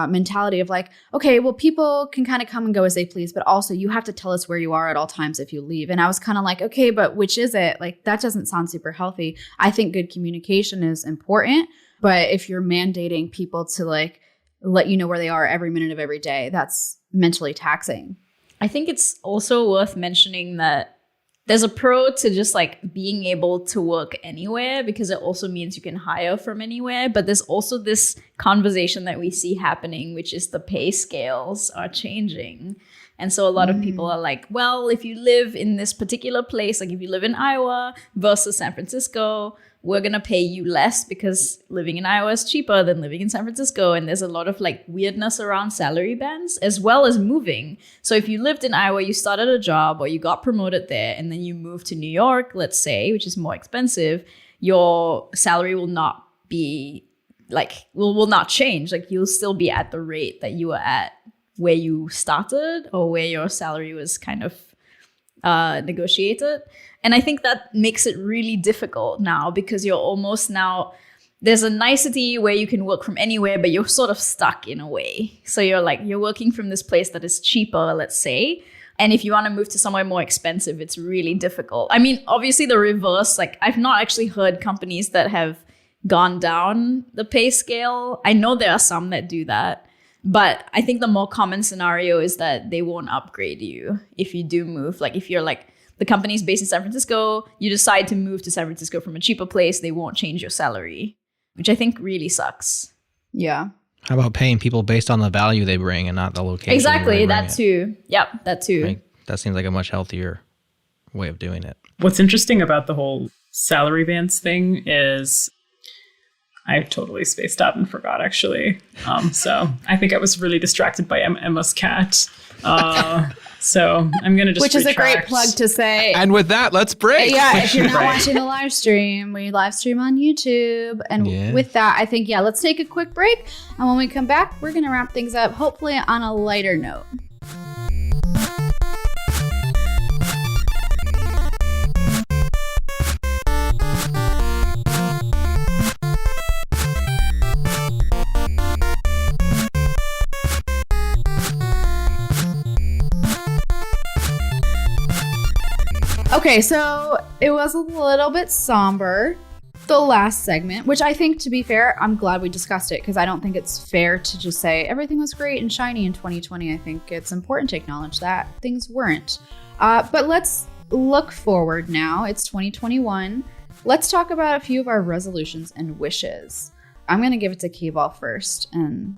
Speaker 1: mentality of like, okay, well, people can kind of come and go as they please, but also you have to tell us where you are at all times if you leave. And I was kind of like, okay, but which is it? Like, that doesn't sound super healthy. I think good communication is important, but if you're mandating people to like let you know where they are every minute of every day, that's mentally taxing.
Speaker 7: I think it's also worth mentioning that there's a pro to just like being able to work anywhere because it also means you can hire from anywhere. But there's also this conversation that we see happening, which is the pay scales are changing. And so a lot of people are like, well, if you live in this particular place, like if you live in Iowa versus San Francisco, we're going to pay you less because living in Iowa is cheaper than living in San Francisco. And there's a lot of like weirdness around salary bands as well as moving. So if you lived in Iowa, you started a job or you got promoted there and then you moved to New York, let's say, which is more expensive, your salary will not be like, will not change. Like you'll still be at the rate that you were at where you started or where your salary was kind of negotiated. And I think that makes it really difficult now because you're almost now, there's a nicety where you can work from anywhere, but you're sort of stuck in a way. So you're like, you're working from this place that is cheaper, let's say. And if you want to move to somewhere more expensive, it's really difficult. I mean, obviously the reverse, like I've not actually heard companies that have gone down the pay scale. I know there are some that do that. But I think the more common scenario is that they won't upgrade you if you do move. Like if you're like, the company's based in San Francisco, you decide to move to San Francisco from a cheaper place, they won't change your salary, which I think really sucks.
Speaker 1: Yeah.
Speaker 3: How about paying people based on the value they bring and not the location?
Speaker 7: Exactly, that too. Yep, that too.
Speaker 3: Like, that seems like a much healthier way of doing it.
Speaker 8: What's interesting about the whole salary bands thing is I totally spaced out and forgot, actually. So I think I was really distracted by Emma's cat. So I'm going to just
Speaker 1: Which is a great plug to say.
Speaker 5: And with that, let's break.
Speaker 1: Yeah, if you're not watching the live stream, we live stream on YouTube. And with that, I think, let's take a quick break. And when we come back, we're going to wrap things up, hopefully on a lighter note. Okay, so it was a little bit somber, the last segment, which I think, to be fair, I'm glad we discussed it because I don't think it's fair to just say everything was great and shiny in 2020. I think it's important to acknowledge that things weren't. But let's look forward now. It's 2021. Let's talk about a few of our resolutions and wishes. I'm going to give it to KBall first. And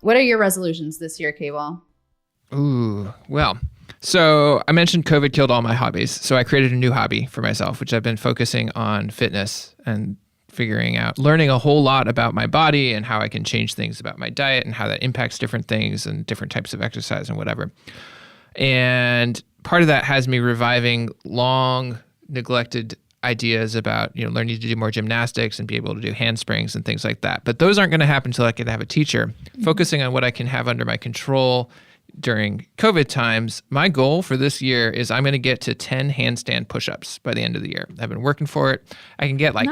Speaker 1: what are your resolutions this year, KBall?
Speaker 5: Ooh, well... So I mentioned COVID killed all my hobbies. So I created a new hobby for myself, which I've been focusing on fitness and learning a whole lot about my body and how I can change things about my diet and how that impacts different things and different types of exercise and whatever. And part of that has me reviving long neglected ideas about, learning to do more gymnastics and be able to do handsprings and things like that. But those aren't going to happen until I can have a teacher. Focusing on what I can have under my control during COVID times, my goal for this year is I'm going to get to 10 handstand push-ups by the end of the year. I've been working for it. I can get like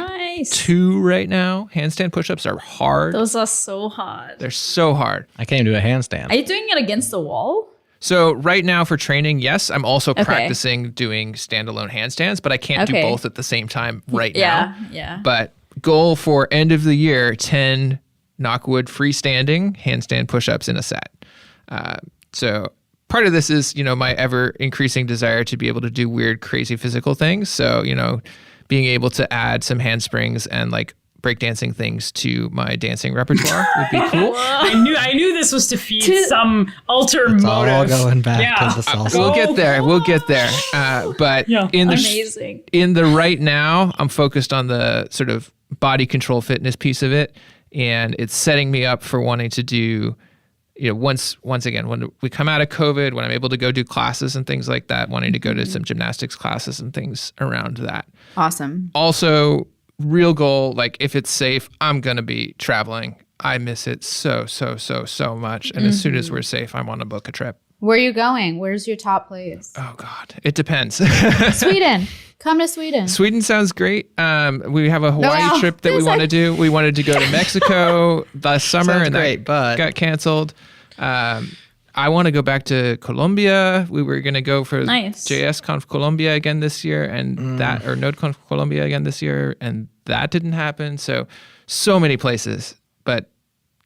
Speaker 5: 2 right now. Handstand push-ups are hard.
Speaker 7: Those are so hard.
Speaker 5: They're so hard.
Speaker 3: I can't even do a handstand.
Speaker 7: Are you doing it against the wall?
Speaker 5: So right now for training, yes, I'm also practicing doing standalone handstands, but I can't do both at the same time now.
Speaker 7: Yeah.
Speaker 5: But goal for end of the year, 10 knockwood freestanding handstand push-ups in a set. So part of this is, my ever increasing desire to be able to do weird, crazy physical things. So, being able to add some handsprings and like breakdancing things to my dancing repertoire would be cool.
Speaker 8: I knew this was to feed some ultra motive.
Speaker 3: All going back to the salsa.
Speaker 5: We'll get there. But in the right now, I'm focused on the sort of body control fitness piece of it. And it's setting me up for wanting to do, once again, when we come out of COVID, when I'm able to go do classes and things like that, wanting to go to some gymnastics classes and things around that.
Speaker 1: Awesome.
Speaker 5: Also, real goal, like if it's safe, I'm going to be traveling. I miss it so much. And as soon as we're safe, I want to book a trip.
Speaker 1: Where are you going? Where's your top place?
Speaker 5: Oh, God. It depends.
Speaker 1: Sweden. Come to Sweden.
Speaker 5: Sweden sounds great. We have a Hawaii trip that we want to do. We wanted to go to Mexico last summer, and that got canceled. I want to go back to Colombia. We were going to go for JSConf Colombia again this year, and or NodeConf Colombia again this year, and that didn't happen. So many places, but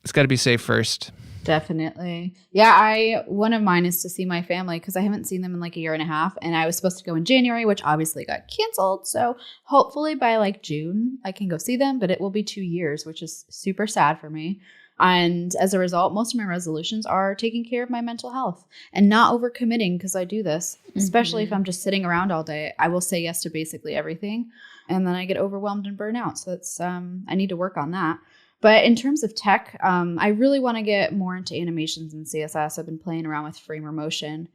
Speaker 5: it's got to be safe first.
Speaker 1: Definitely. Yeah, one of mine is to see my family because I haven't seen them in like a year and a half. And I was supposed to go in January, which obviously got canceled. So hopefully by like June, I can go see them. But it will be 2 years, which is super sad for me. And as a result, most of my resolutions are taking care of my mental health and not overcommitting because I do this, especially if I'm just sitting around all day. I will say yes to basically everything. And then I get overwhelmed and burn out. So that's I need to work on that. But in terms of tech, I really want to get more into animations and CSS. I've been playing around with Framer Motion.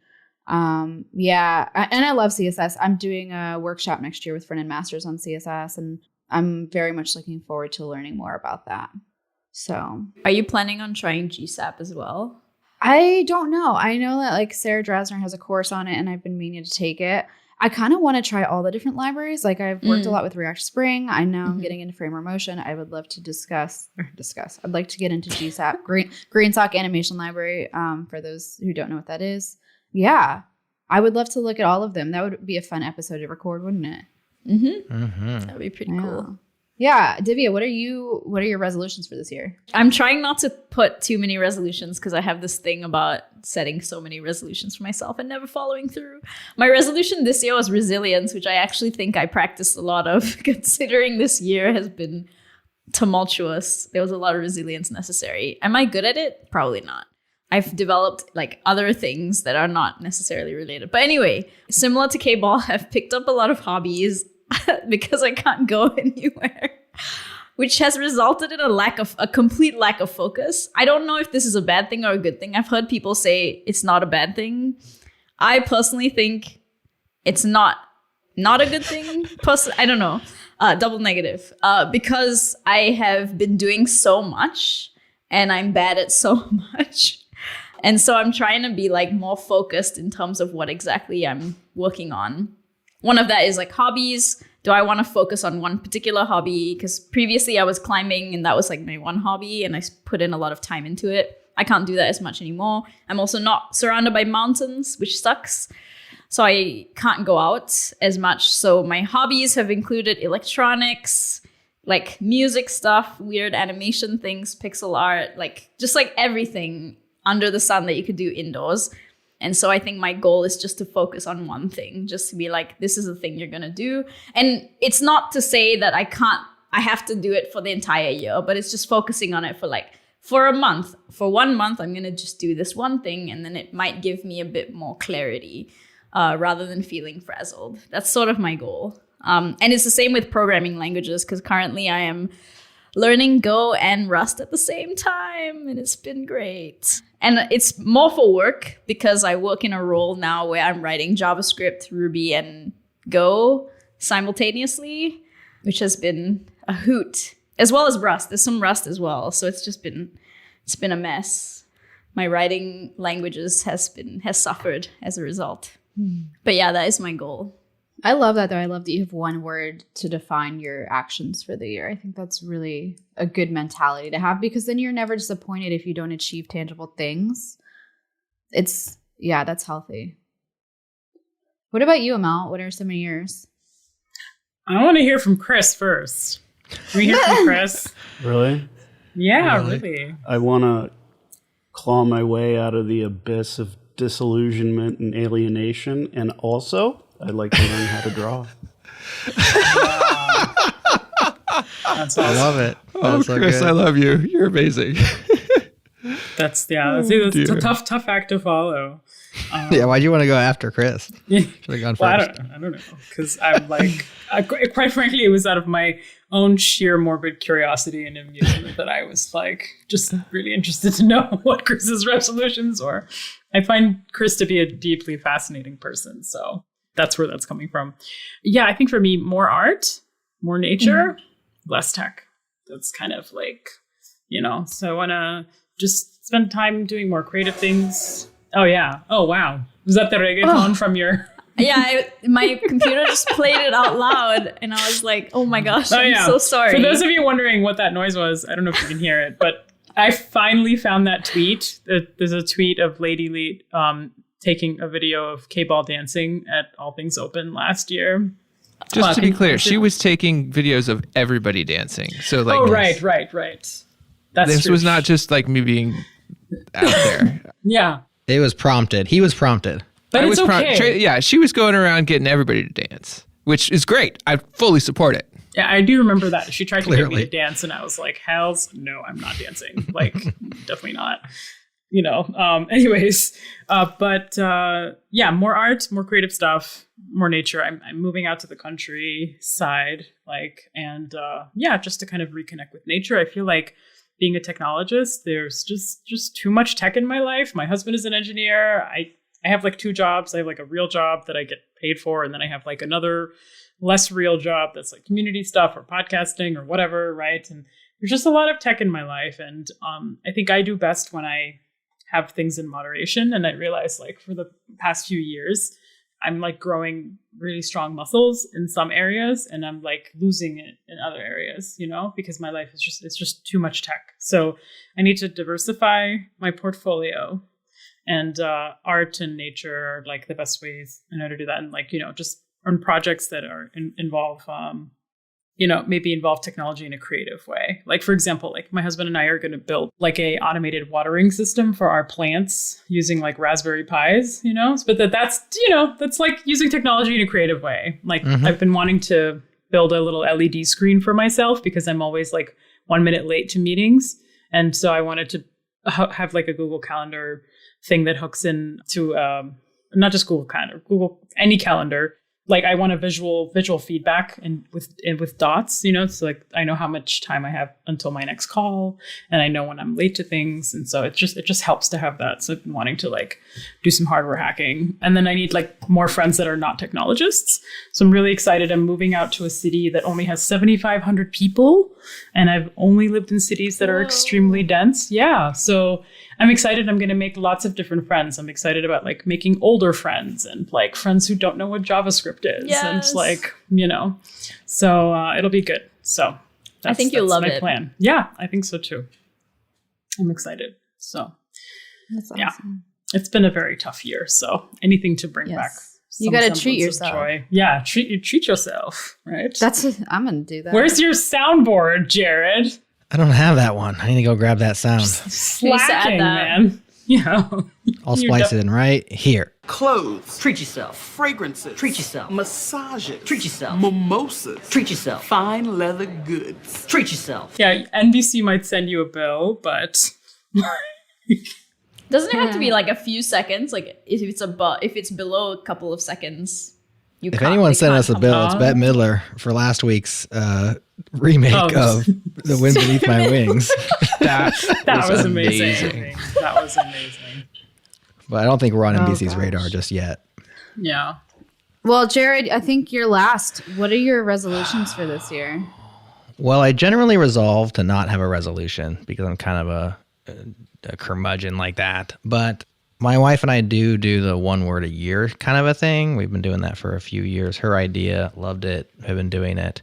Speaker 1: And I love CSS. I'm doing a workshop next year with Front End Masters on CSS, and I'm very much looking forward to learning more about that. So,
Speaker 7: are you planning on trying GSAP as well?
Speaker 1: I don't know. I know that like Sarah Drasner has a course on it, and I've been meaning to take it. I kind of want to try all the different libraries. Like I've worked a lot with React Spring. I know I'm getting into Framer Motion. I would love to discuss. I'd like to get into GSAP, Green Sock Animation Library. For those who don't know what that is, yeah, I would love to look at all of them. That would be a fun episode to record, wouldn't it?
Speaker 7: That'd be pretty cool.
Speaker 1: Yeah, Divya, what are your resolutions for this year?
Speaker 7: I'm trying not to put too many resolutions because I have this thing about setting so many resolutions for myself and never following through. My resolution this year was resilience, which I actually think I practiced a lot of considering this year has been tumultuous. There was a lot of resilience necessary. Am I good at it? Probably not. I've developed like other things that are not necessarily related. But anyway, similar to KBall, I've picked up a lot of hobbies because I can't go anywhere, which has resulted in a complete lack of focus. I don't know if this is a bad thing or a good thing. I've heard people say it's not a bad thing. I personally think it's not a good thing. I don't know. Double negative. Because I have been doing so much and I'm bad at so much. And so I'm trying to be like more focused in terms of what exactly I'm working on. One of that is like hobbies. Do I want to focus on one particular hobby? Because previously I was climbing and that was like my one hobby and I put in a lot of time into it. I can't do that as much anymore. I'm also not surrounded by mountains, which sucks. So I can't go out as much. So my hobbies have included electronics, like music stuff, weird animation things, pixel art, like just like everything under the sun that you could do indoors. And so I think my goal is just to focus on one thing, just to be like, this is the thing you're going to do. And it's not to say that I have to do it for the entire year, but it's just focusing on it for a month. For 1 month, I'm going to just do this one thing. And then it might give me a bit more clarity rather than feeling frazzled. That's sort of my goal. And it's the same with programming languages, because currently I am learning Go and Rust at the same time, and it's been great. And it's more for work because I work in a role now where I'm writing JavaScript, Ruby, and Go simultaneously, which has been a hoot, as well as Rust. There's some Rust as well, so it's been a mess. My writing languages has suffered as a result. But yeah, that is my goal.
Speaker 1: I love that, though. I love that you have one word to define your actions for the year. I think that's really a good mentality to have, because then you're never disappointed if you don't achieve tangible things. That's healthy. What about you, Amal? What are some of yours?
Speaker 8: I want to hear from Chris first. Can we hear from Chris?
Speaker 9: Really?
Speaker 8: Yeah, really.
Speaker 9: I want to claw my way out of the abyss of disillusionment and alienation, and also I'd like to learn how to draw.
Speaker 8: That's awesome.
Speaker 3: I love it.
Speaker 5: Oh,
Speaker 3: so
Speaker 5: Chris,
Speaker 3: good.
Speaker 5: I love you. You're amazing.
Speaker 8: That's a tough act to follow.
Speaker 3: Yeah, why'd you want to go after Chris? Should have gone first.
Speaker 8: Well, I don't know, because I'm like, quite frankly, it was out of my own sheer morbid curiosity and amusement that I was like just really interested to know what Chris's resolutions were. I find Chris to be a deeply fascinating person, so that's where that's coming from. Yeah, I think for me, more art, more nature, less tech. That's kind of like, so I want to just spend time doing more creative things. Oh, yeah. Oh, wow. Was that the reggaeton from your...
Speaker 7: Yeah, my computer just played it out loud, and I was like, oh my gosh, I'm so sorry.
Speaker 8: For those of you wondering what that noise was, I don't know if you can hear it, but I finally found that tweet. There's a tweet of Lady Leet taking a video of KBall dancing at All Things Open last year.
Speaker 5: Just to be clear, she was taking videos of everybody dancing. So like,
Speaker 8: right. That's
Speaker 5: this
Speaker 8: true.
Speaker 5: was not just like me being out there.
Speaker 8: Yeah.
Speaker 3: It was prompted. He was prompted.
Speaker 8: But it's okay.
Speaker 5: Yeah, she was going around getting everybody to dance, which is great. I fully support it.
Speaker 8: Yeah, I do remember that. She tried to get me
Speaker 3: Clearly.
Speaker 8: to dance, and I was like, hells no, I'm not dancing. Like, definitely not. Anyways. Yeah, more art, more creative stuff, more nature. I'm moving out to the countryside, just to kind of reconnect with nature. I feel like being a technologist, there's just too much tech in my life. My husband is an engineer. I have like 2 jobs. I have like a real job that I get paid for, and then I have like another less real job that's like community stuff or podcasting or whatever, right? And there's just a lot of tech in my life, and I think I do best when I have things in moderation. And I realized like for the past few years, I'm like growing really strong muscles in some areas, and I'm like losing it in other areas, because my life is it's just too much tech. So I need to diversify my portfolio, and art and nature are like the best ways in order to do that. And just on projects that are involve maybe involve technology in a creative way. Like, for example, like my husband and I are going to build like a automated watering system for our plants using like Raspberry Pis, but that's like using technology in a creative way. Like I've been wanting to build a little LED screen for myself because I'm always like 1 minute late to meetings. And so I wanted to have like a Google Calendar thing that hooks in to not just Google Calendar, any calendar. Like I want a visual feedback and with dots, so like I know how much time I have until my next call, and I know when I'm late to things, and so it just helps to have that. So I've been wanting to like do some hardware hacking, and then I need like more friends that are not technologists. So I'm really excited. I'm moving out to a city that only has 7,500 people, and I've only lived in cities that are extremely dense. Yeah, so I'm excited. I'm going to make lots of different friends. I'm excited about like making older friends and like friends who don't know what JavaScript is.
Speaker 7: Yes.
Speaker 8: And like, so it'll be good. So
Speaker 7: I think you'll love
Speaker 8: my
Speaker 7: it.
Speaker 8: plan. Yeah, I think so too. I'm excited. So
Speaker 1: That's awesome.
Speaker 8: yeah, it's been a very tough year. So anything to bring back.
Speaker 1: You
Speaker 8: some
Speaker 1: got to treat
Speaker 8: semblance of
Speaker 1: yourself.
Speaker 8: joy. Yeah, treat yourself. Right.
Speaker 1: I'm going to do that.
Speaker 8: Where's your soundboard, Jerod?
Speaker 3: I don't have that one. I need to go grab that sound.
Speaker 8: Slacking,
Speaker 7: that.
Speaker 8: man. Yeah.
Speaker 3: I'll splice it in right here.
Speaker 6: Clothes.
Speaker 10: Treat yourself.
Speaker 6: Fragrances.
Speaker 10: Treat yourself.
Speaker 6: Massages.
Speaker 10: Treat yourself.
Speaker 6: Mimosas.
Speaker 10: Treat yourself.
Speaker 6: Fine leather goods.
Speaker 10: Treat yourself.
Speaker 8: Yeah, NBC might send you a bill, but
Speaker 7: Doesn't it have to be like a few seconds? Like if it's below a couple of seconds,
Speaker 3: If anyone sent us a bill, it's Bette Midler for last week's remake of The Wind Beneath My Wings.
Speaker 8: that was amazing. That was amazing.
Speaker 3: But I don't think we're on NBC's radar just yet.
Speaker 8: Yeah.
Speaker 1: Well, Jerod, I think you're last. What are your resolutions for this year?
Speaker 3: Well, I generally resolve to not have a resolution because I'm kind of a curmudgeon like that. But my wife and I do the 1 word a year kind of a thing. We've been doing that for a few years. Her idea, loved it, have been doing it.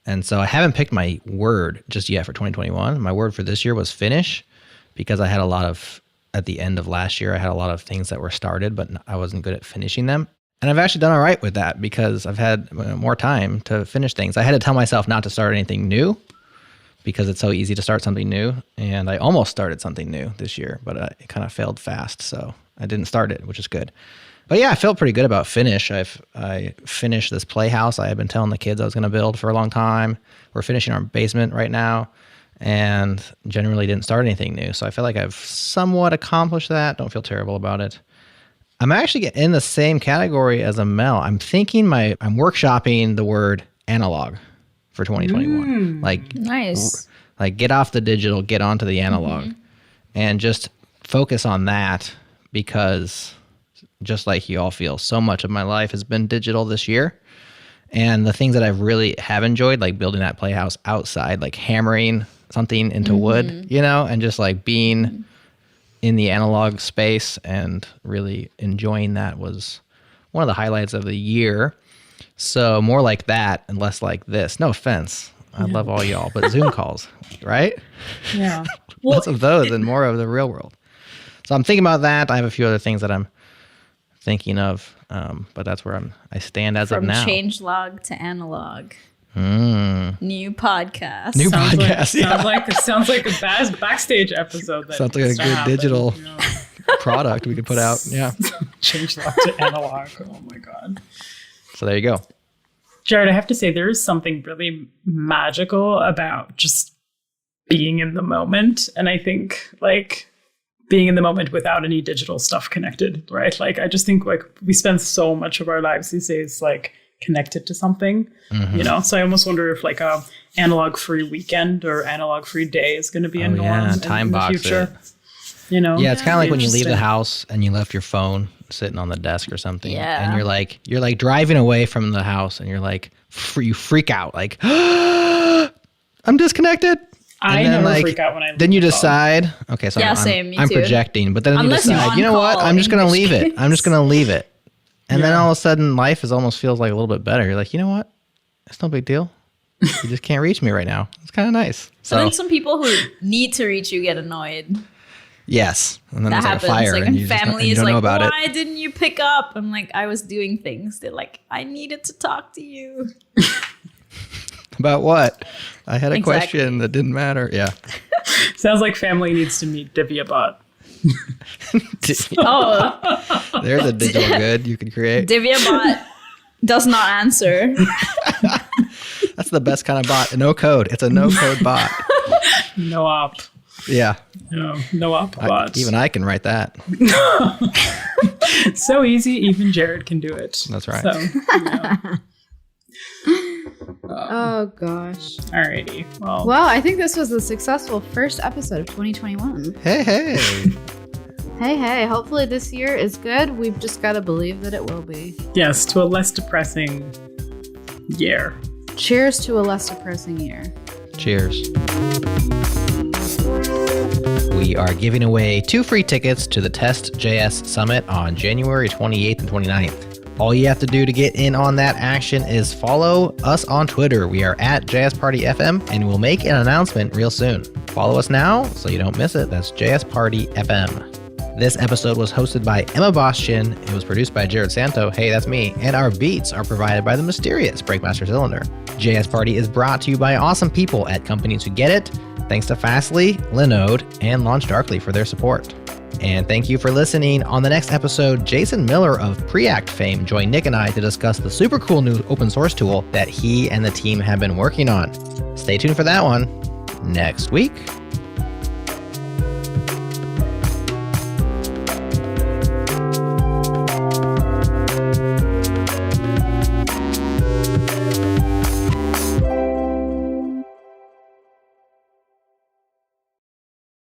Speaker 3: And so I haven't picked my word just yet for 2021. My word for this year was finish because I had a lot of, at the end of last year, I had a lot of things that were started, but I wasn't good at finishing them. And I've actually done all right with that because I've had more time to finish things. I had to tell myself not to start anything new because it's so easy to start something new. And I almost started something new this year, but it kind of failed fast. So I didn't start it, which is good. But yeah, I felt pretty good about finish. I finished this playhouse I had been telling the kids I was going to build for a long time. We're finishing our basement right now and generally didn't start anything new. So I feel like I've somewhat accomplished that. Don't feel terrible about it. I'm actually in the same category as Amal. I'm workshopping the word analog for 2021.
Speaker 7: Nice.
Speaker 3: Like get off the digital, get onto the analog and just focus on that because just like you all feel, so much of my life has been digital this year. And the things that I really have enjoyed, like building that playhouse outside, like hammering something into wood, and just like being in the analog space and really enjoying that was one of the highlights of the year. So more like that and less like this. No offense. I love all y'all, but Zoom calls, right?
Speaker 8: Yeah.
Speaker 3: Less of those and more of the real world. So I'm thinking about that. I have a few other things that I'm thinking of, but that's where I stand as of now.
Speaker 7: From changelog to analog. New podcast.
Speaker 3: New
Speaker 8: Sounds like,
Speaker 3: podcast. Yeah.
Speaker 8: sounds like a backstage episode. That
Speaker 3: Sounds like a
Speaker 8: needs to
Speaker 3: good
Speaker 8: happen,
Speaker 3: digital
Speaker 8: you know?
Speaker 3: product we could put out. Yeah.
Speaker 8: Change that to analog. Oh my god.
Speaker 3: So there you go.
Speaker 8: Jerod, I have to say there is something really magical about just being in the moment. And I think like being in the moment without any digital stuff connected, right? Like I just think like we spend so much of our lives these days like connected to something, you know? So I almost wonder if like a analog free weekend or analog free day is going to be a norm in the future. You know?
Speaker 3: Yeah, it's kind of like when you leave the
Speaker 8: Interesting.
Speaker 3: house and you left your phone sitting on the desk or something.
Speaker 7: Yeah.
Speaker 3: And you're like driving away from the house and you're like, you freak out like, I'm disconnected.
Speaker 8: I
Speaker 3: And then,
Speaker 8: never freak out when I leave
Speaker 3: Then you
Speaker 8: the phone.
Speaker 3: decide, okay, so
Speaker 7: Yeah, same, me
Speaker 3: I'm
Speaker 7: too.
Speaker 3: projecting, but then
Speaker 7: Unless
Speaker 3: you
Speaker 7: you're
Speaker 3: decide,
Speaker 7: on
Speaker 3: you know what?
Speaker 7: call,
Speaker 3: I'm just going to
Speaker 7: in
Speaker 3: leave
Speaker 7: which
Speaker 3: it. I'm just going to leave it. And then
Speaker 8: Yeah.
Speaker 3: all of a sudden life almost feels like a little bit better. You're like, you know what? It's no big deal. You just can't reach me right now. It's kind of nice.
Speaker 7: I
Speaker 3: So
Speaker 7: think some people who need to reach you get annoyed.
Speaker 3: yes. And then
Speaker 7: That
Speaker 3: there's like
Speaker 7: happens.
Speaker 3: a fire
Speaker 7: Like,
Speaker 3: and
Speaker 7: and
Speaker 3: you, just, and
Speaker 7: family
Speaker 3: you
Speaker 7: is
Speaker 3: don't know
Speaker 7: like,
Speaker 3: about it.
Speaker 7: why didn't you pick up? I'm like, I was doing things. They're like, I needed to talk to you.
Speaker 3: About what? I had a
Speaker 7: Exactly.
Speaker 3: question that didn't matter. Yeah.
Speaker 8: Sounds like family needs to meet Divya Bot.
Speaker 7: Oh,
Speaker 3: There's a digital good you could create.
Speaker 7: Divya bot does not answer.
Speaker 3: That's the best kind of bot. No code. It's a no code bot.
Speaker 8: No op.
Speaker 3: Yeah.
Speaker 8: No op bot.
Speaker 3: Even I can write that.
Speaker 8: So easy, even Jerod can do it.
Speaker 3: That's right.
Speaker 8: So, you know.
Speaker 1: Oh gosh.
Speaker 8: Alrighty. Well,
Speaker 1: Well, I think this was a successful first episode of 2021.
Speaker 3: Hey, hey.
Speaker 1: Hey, hopefully this year is good. We've just got to believe that it will be.
Speaker 8: yes, to a less depressing year.
Speaker 1: Cheers to a less depressing year.
Speaker 3: Cheers. We are giving away 2 free tickets to the Test JS Summit on January 28th and 29th. All you have to do to get in on that action is follow us on Twitter. We are at JS Party FM, and we'll make an announcement real soon. Follow us now so you don't miss it. That's JS Party FM. This episode was hosted by Emma Bastian. It was produced by Jerod Santo. Hey, that's me. And our beats are provided by the mysterious Breakmaster Cylinder. JS Party is brought to you by awesome people at companies who get it. Thanks to Fastly, Linode, and Launch Darkly for their support. And thank you for listening. On the next episode, Jason Miller of Preact fame joined Nick and I to discuss the super cool new open source tool that he and the team have been working on. Stay tuned for that one next week.